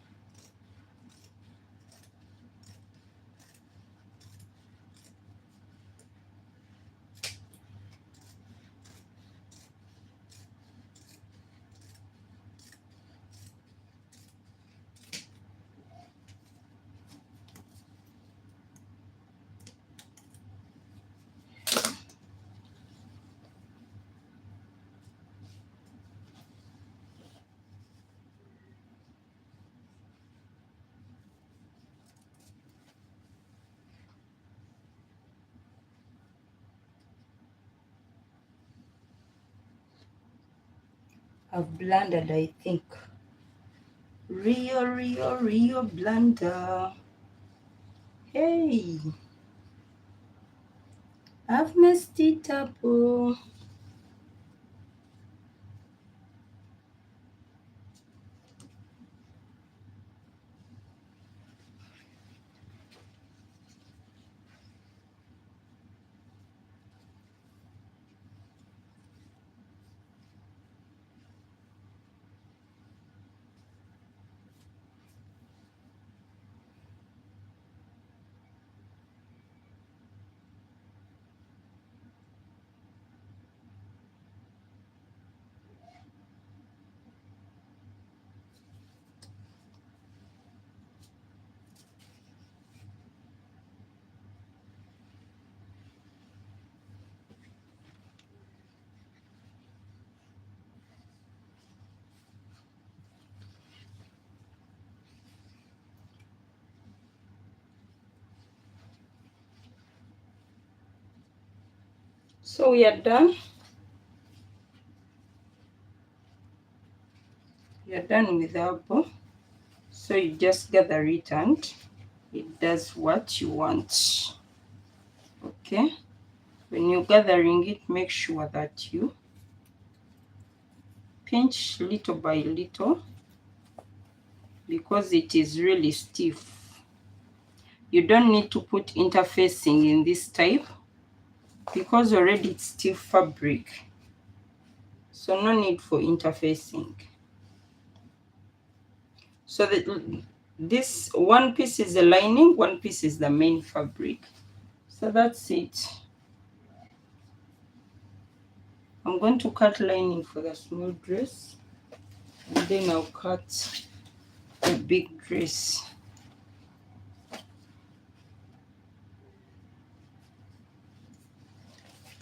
I've blended, I think. Rio blender. Hey, I've messed it up. Oh. So we are done. We are done with the apple. So you just gather it and it does what you want. Okay. When you're gathering it, make sure that you pinch little by little because it is really stiff. You don't need to put interfacing in this type because already it's stiff fabric. So no need for interfacing. So that this one piece is the lining, one piece is the main fabric. So So that's it. I'm going to cut lining for the small dress, and then I'll cut the big dress.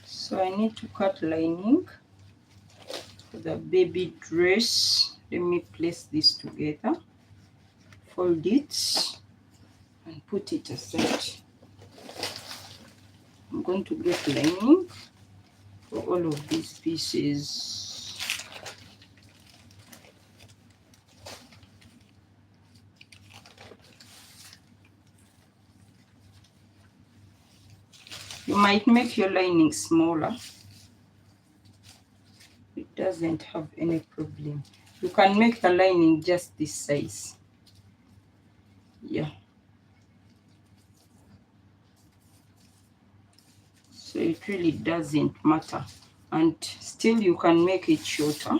So I need to cut lining for the baby dress. Let me place this together, fold it, and put it aside. I'm going to get lining for all of these pieces. You might make your lining smaller. It doesn't have any problem. You can make the lining just this size. Yeah. So it really doesn't matter. And still you can make it shorter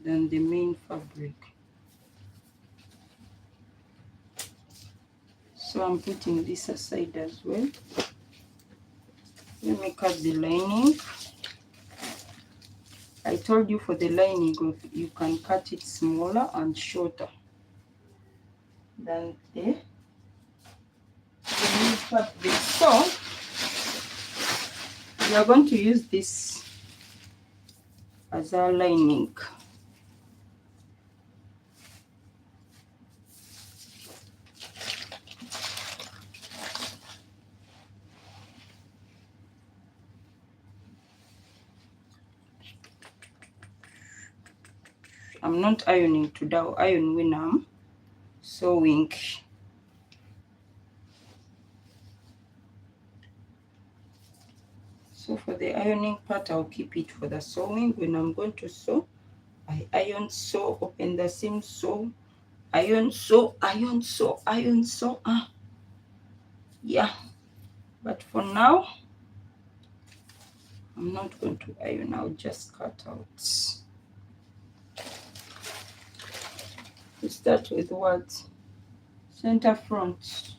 than the main fabric. So I'm putting this aside as well. Let me cut the lining. I told you for the lining, you can cut it smaller and shorter than the main fabric. So we are going to use this as our lining. I'm not ironing today, I'll iron when I'm sewing. So for the ironing part, I'll keep it for the sewing. When I'm going to sew, I iron, sew, open the seam, sew, iron, sew, iron, sew, iron, sew. Yeah, but for now, I'm not going to iron. I'll just cut out. We start with what? Center front.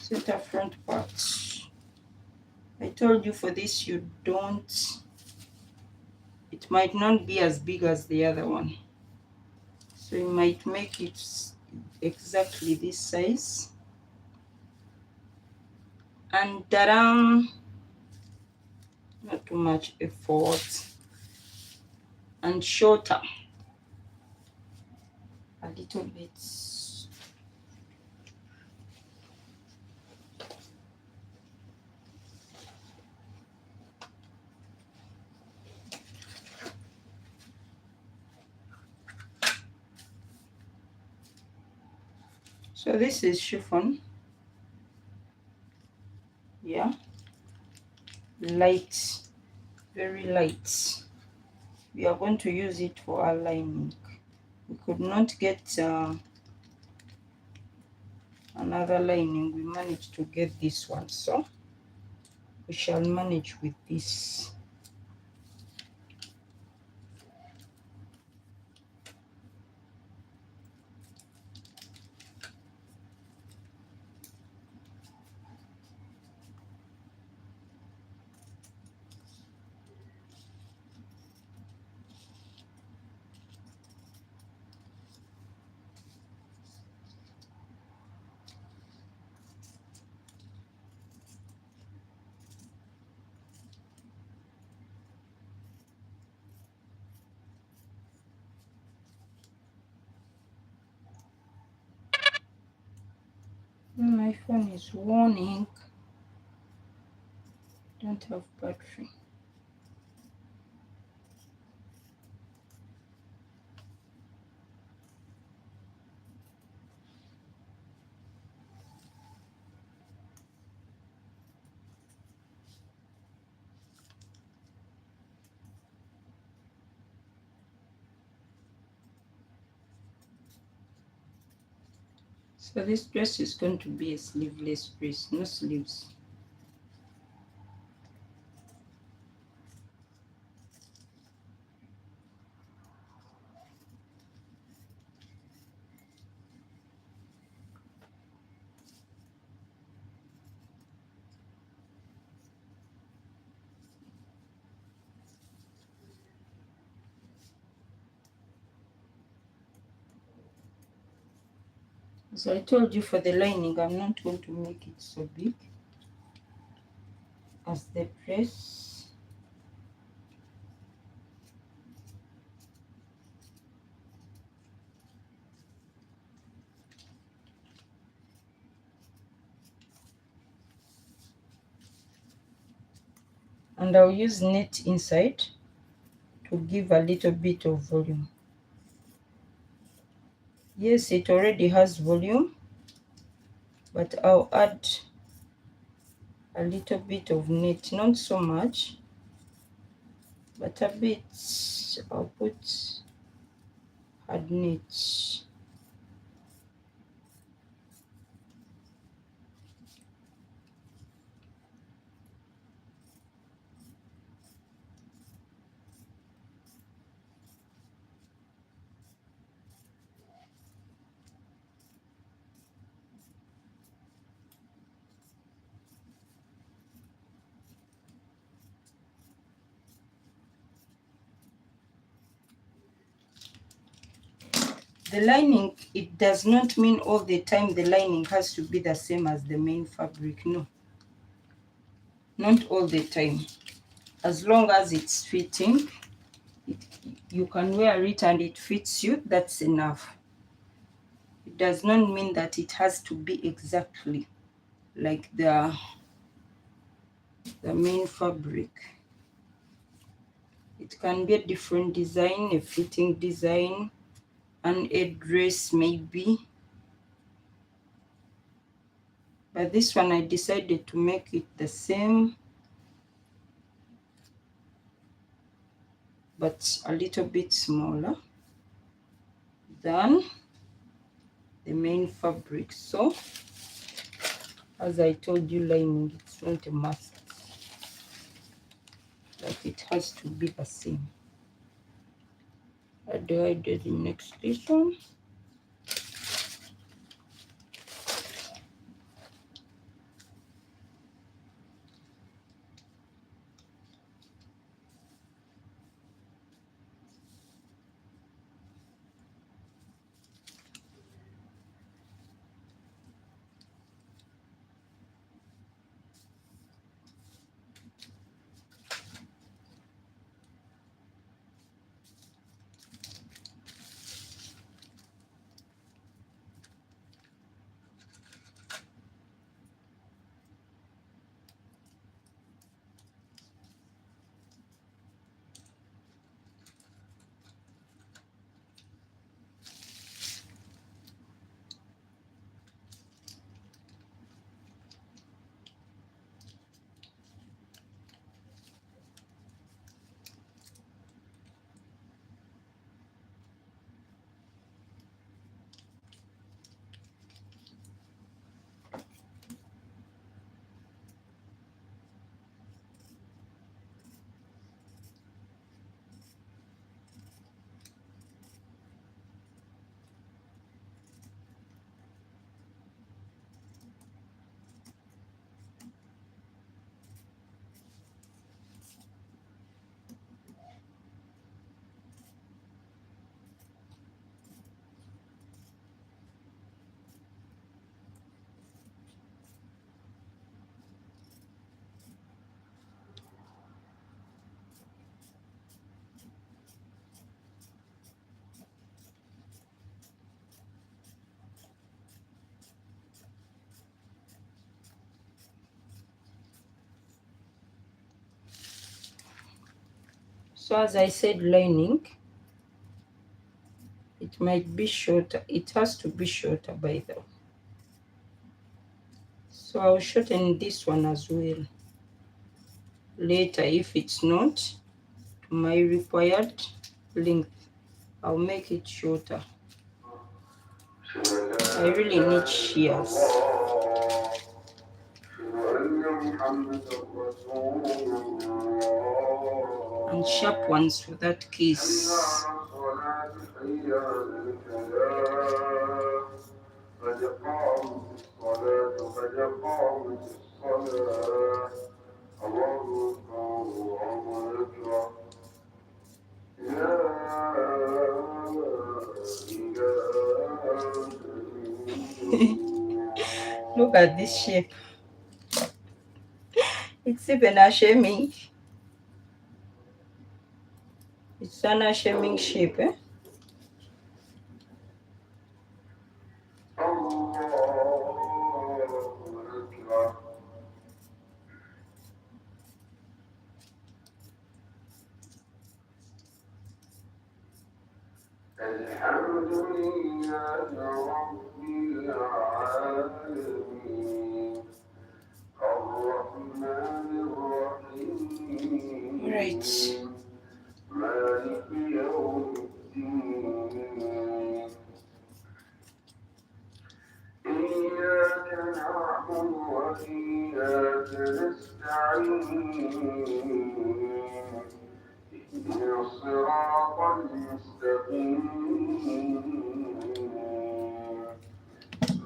Center front part. I told you for this you don't, it might not be as big as the other one. So you might make it exactly this size. And not too much effort. And shorter. A little bit. So this is chiffon. Yeah. Light. Very light. We are going to use it for our lining. We could not get another lining. We managed to get this one. So we shall manage with this. My phone is warning. Don't have battery. So this dress is going to be a sleeveless dress, no sleeves. As I told you, for the lining, I'm not going to make it so big as the dress. And I'll use net inside to give a little bit of volume. Yes, it already has volume, but I'll add a little bit of net, not so much, but a bit. I'll put hard net. The lining, it does not mean all the time the lining has to be the same as the main fabric. No, not all the time. As long as it's fitting, you can wear it and it fits you, that's enough. It does not mean that it has to be exactly like the main fabric. It can be a different design, a fitting design, and a dress maybe. But this one I decided to make it the same, but a little bit smaller than the main fabric. So as I told you, lining, it's not a must, like it has to be the same. How do I do the next one? So as I said, lining, it might be shorter. It has to be shorter by the way. So I'll shorten this one as well later. If it's not to my required length, I'll make it shorter. I really need shears and sharp ones for that case. Look at this shape. It's even shaming. It's an shaming shape, eh? الحمد لله رب العالمين الرحمن الرحيم Right. مالك يوم الدين إياك نعبد وإياك نستعين اهدنا الصراط المستقيم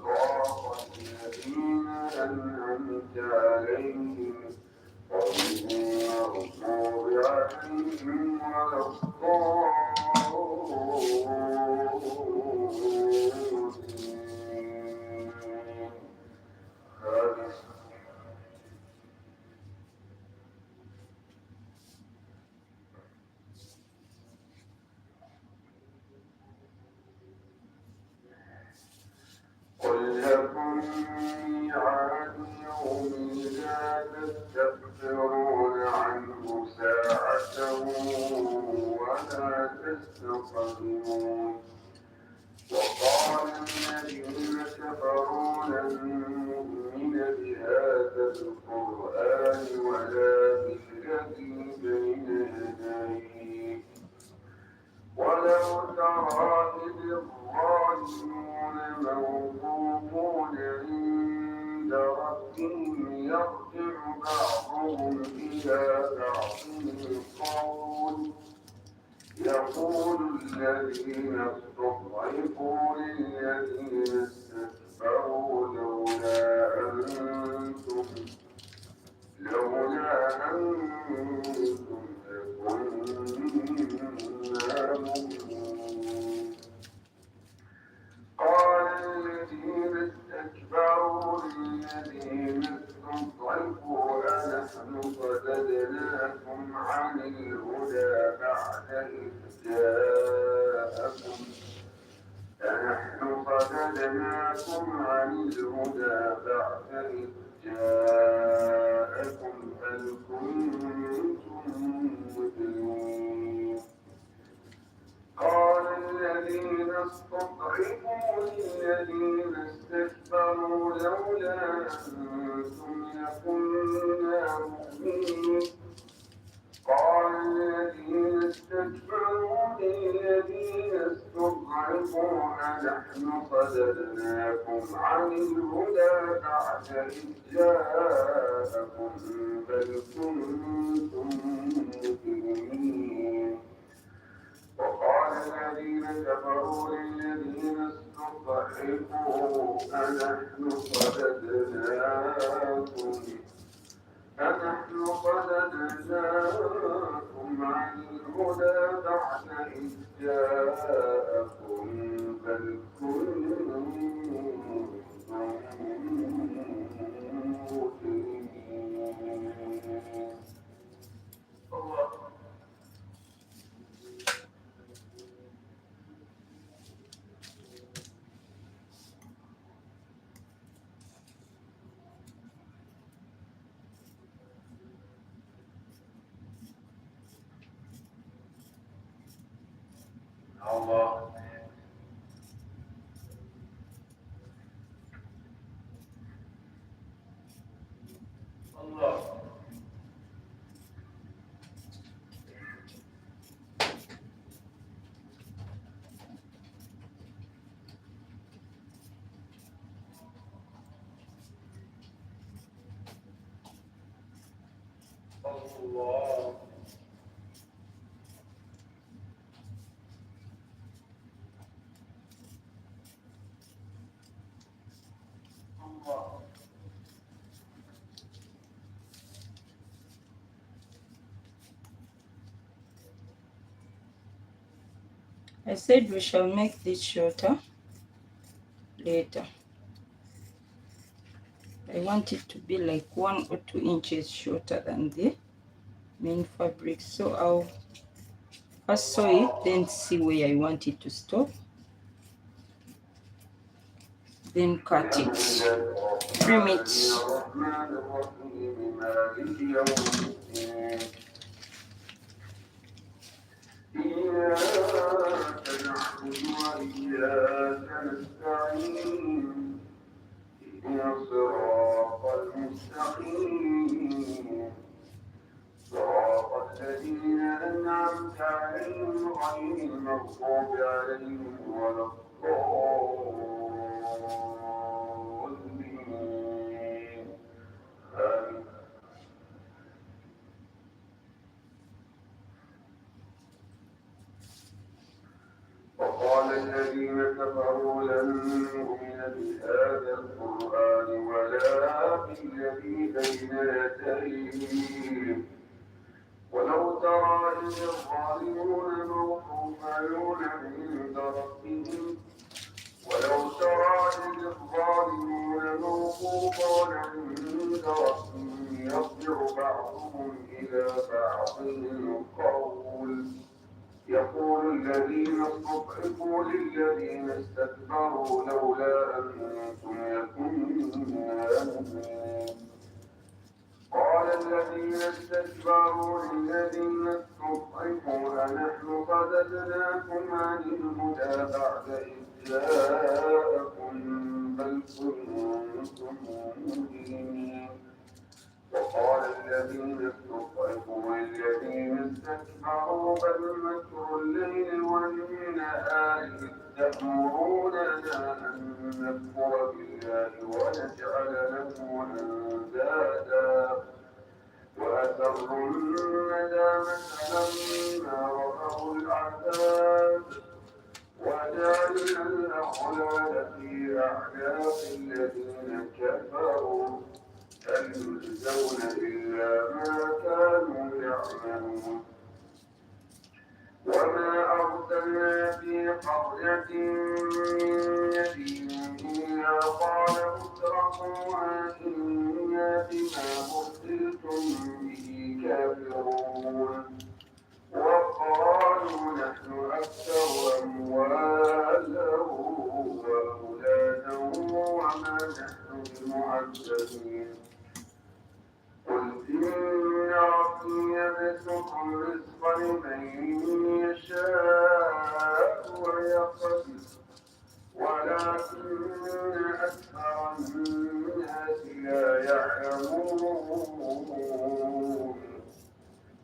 صراط الذين أنعمت عليهم غير المغضوب عليهم ولا الضالين قل لكم ميعاد يوم لا تستأخرون عنه ساعة ولا تستقدمون وقال الذين كفروا لن نؤمن بهذا القرآن ولا بالذي بين يديه ولو ترى إذ الظالمون موقوفون عند ربهم يرجع بعضهم إلى بعض القول يقول الذين استضعفوا للذين استكبروا لولا أنتم لكنا مؤمنين قال الذين استكبروا للذين استضعفوا أنحن صددناكم عن الهدى بعد إذ جاءكم أنحن صددناكم عن الهدى بعد إذ جاءكم بل كنتم مجرمين قال الذين استضعفوا للذين استكبروا لولا أنتم لكنا مؤمنين قال الذين استكبروا للذين استضعفوا أنحن صددناكم عن الهدى بعد إذ جاءكم بل كنتم مجرمين وقال الذين كفروا للذين استضعفوا أنحن صددناكم عن الهدى بعد إذ جاءكم بل كنتم مجرمين الله الله الله الله I said we shall make this shorter later. I want it to be like 1 or 2 inches shorter than the main fabric. So I'll first sew it, then see where I want it to stop, then cut it, trim it. إياك نعبد وإياك نستعين اهدنا الصراط المستقيم صراط الذين أنعمت عليهم غير المغضوب عليهم ولا الضالين آمين. وقال الذين كفروا لن نؤمن بهذا القرآن ولا بالذي بين يديه ولو ترى إذ الظالمون موقوفون عند ربهم ولو ترى إذ الظالمون موقوفون عند ربهم يرجع بعضهم إلى بعض القول يقول الذين استضعفوا للذين استكبروا لولا أنتم لكنا مؤمنين قال الذين استكبروا للذين استضعفوا أنحن صددناكم عن الهدى بعد إذ جاءكم بل كنتم مجرمين وقال الذين استضعفوا للذين استكبروا بل مكر الليل والنهار إذ تأمروننا أن نكفر بالله ونجعل له أندادا وأسروا الندامة لما رأوا العذاب وجعلنا الأغلال في أعناق الذين كفروا هل يجزون إلا ما كانوا يعملون وما أرسلنا في قرية من نبي إلا قال مترفوها إنا بما أرسلتم به كافرون وقالوا نحن أكثر أموالا وأولادا وما نحن بمعذبين قل إن ربي يبسط الرزق لمن يشاء ويقدر ولكن أكثر الناس لا يعلمون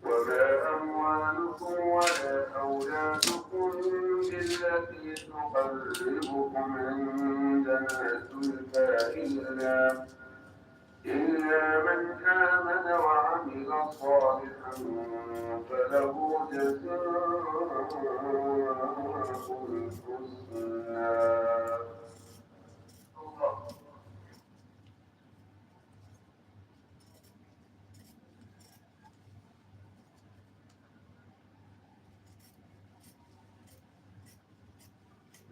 وما أموالكم ولا أولادكم بالتي تقربكم عندنا زلفى إلا من آمن وعمل صالحا فله جزاء الحسنى.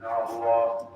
يا الله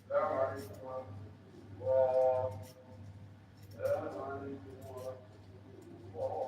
السلام عليكم ورحمة الله. السلام عليكم ورحمة الله.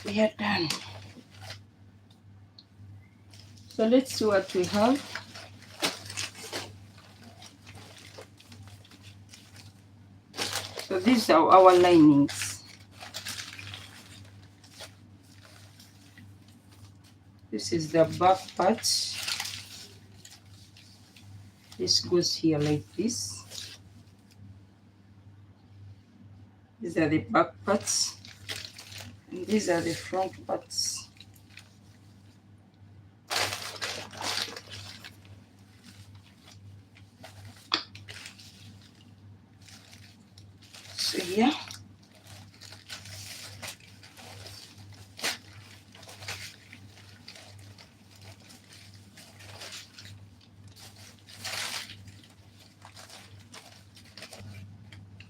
We are done. So let's see what we have. So these are our linings. This is the back part. This goes here like this. These are the back parts. And these are the front parts. So yeah.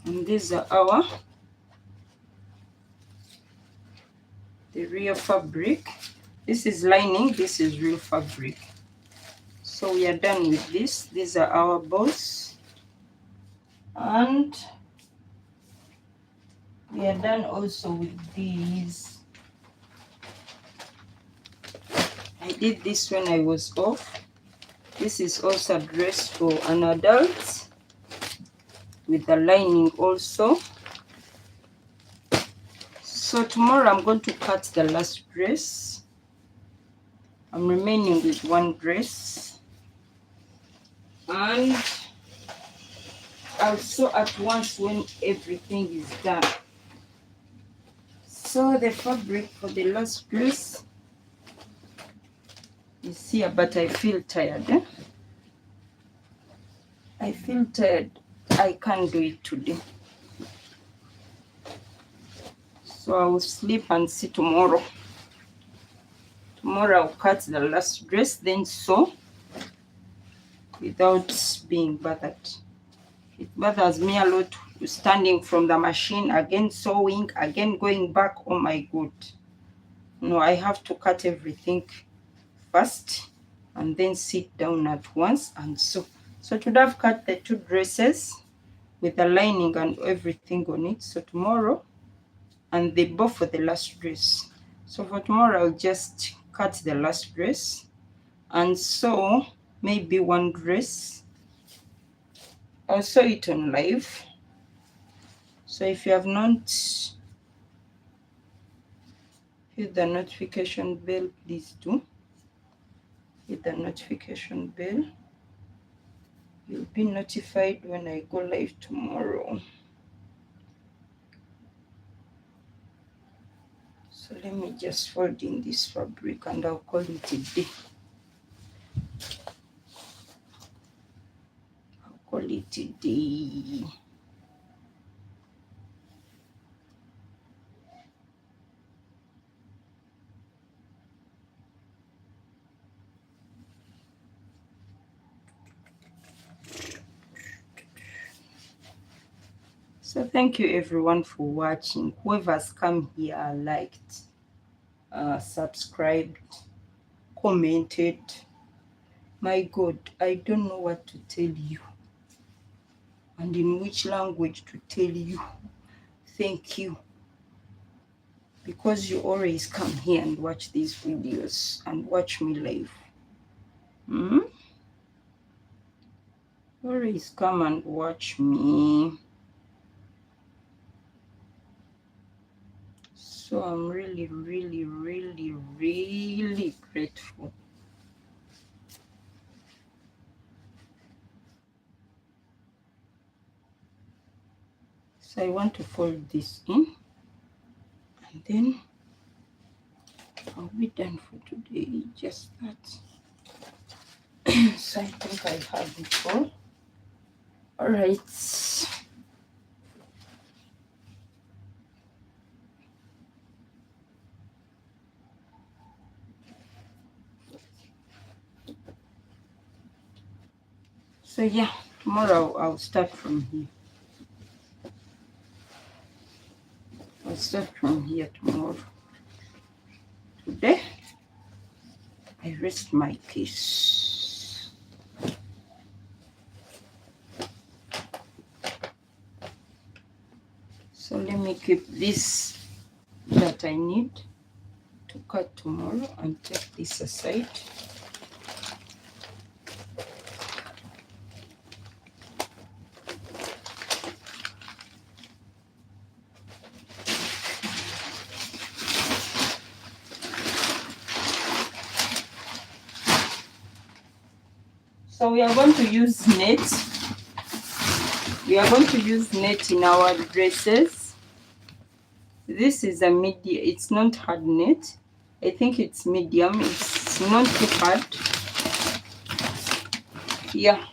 And these are the real fabric. This is lining, this is real fabric. So we are done with this. These are our bows. And we are done also with these. I did this when I was off. This is also a dress for an adult with the lining also. So tomorrow I'm going to cut the last dress. I'm remaining with one dress. And I'll sew at once when everything is done. So the fabric for the last dress is here, but I feel tired. I feel tired. I can't do it today. So I will sleep and see tomorrow. Tomorrow I'll cut the last dress, then sew without being bothered. It bothers me a lot standing from the machine, again sewing, again going back. Oh my God. No, I have to cut everything first and then sit down at once and sew. So today I've cut the two dresses with the lining and everything on it. So tomorrow, and they both for the last dress. So for tomorrow, I'll just cut the last dress and sew maybe one dress. I'll sew it on live. So if you have not hit the notification bell, please do. Hit the notification bell. You'll be notified when I go live tomorrow. So let me just fold in this fabric and I'll call it a day. I'll call it a day. So thank you everyone for watching. Whoever's come here, liked, subscribed, commented. My God, I don't know what to tell you and in which language to tell you thank you, because you always come here and watch these videos and watch me live. Always come and watch me. So I'm really, really, really, really grateful. So I want to fold this in, and then I'll be done for today. Just that. So I think I have it all. All right. So yeah, tomorrow I'll start from here. I'll start from here tomorrow. Today, I rest my case. So let me keep this that I need to cut tomorrow and take this aside. So we are going to use net. We are going to use net in our dresses. This is a medium. It's not hard net. I think it's medium. It's not too hard. Yeah.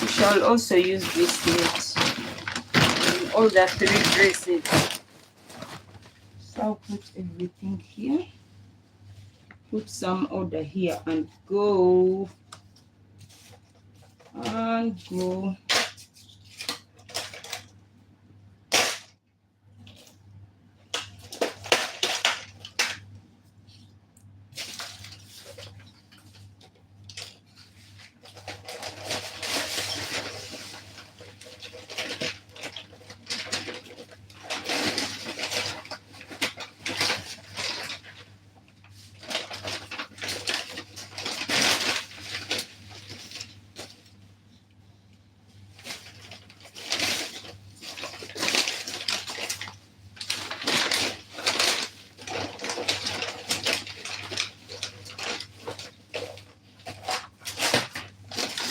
We shall also use this net in all the 3 dresses. So I'll put everything here. Put some order here and go. And go.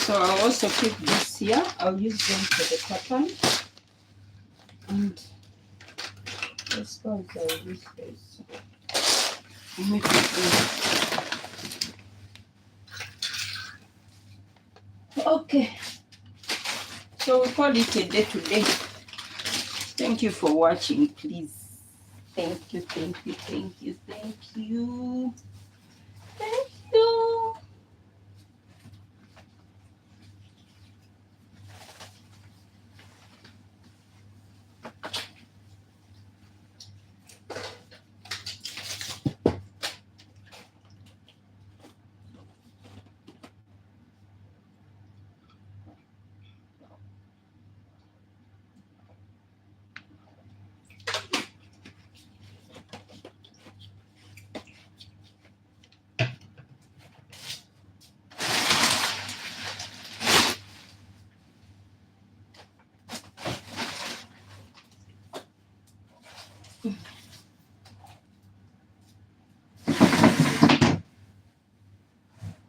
So I'll also keep this here. I'll use them for the pattern. And let's go with this face. Let me put this. Okay. So we call it a day today. Thank you for watching, please. Thank you, thank you, thank you, thank you. Thank you.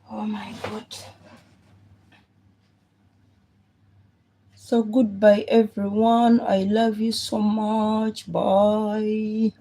Oh my God. So goodbye everyone. I love you so much. Bye.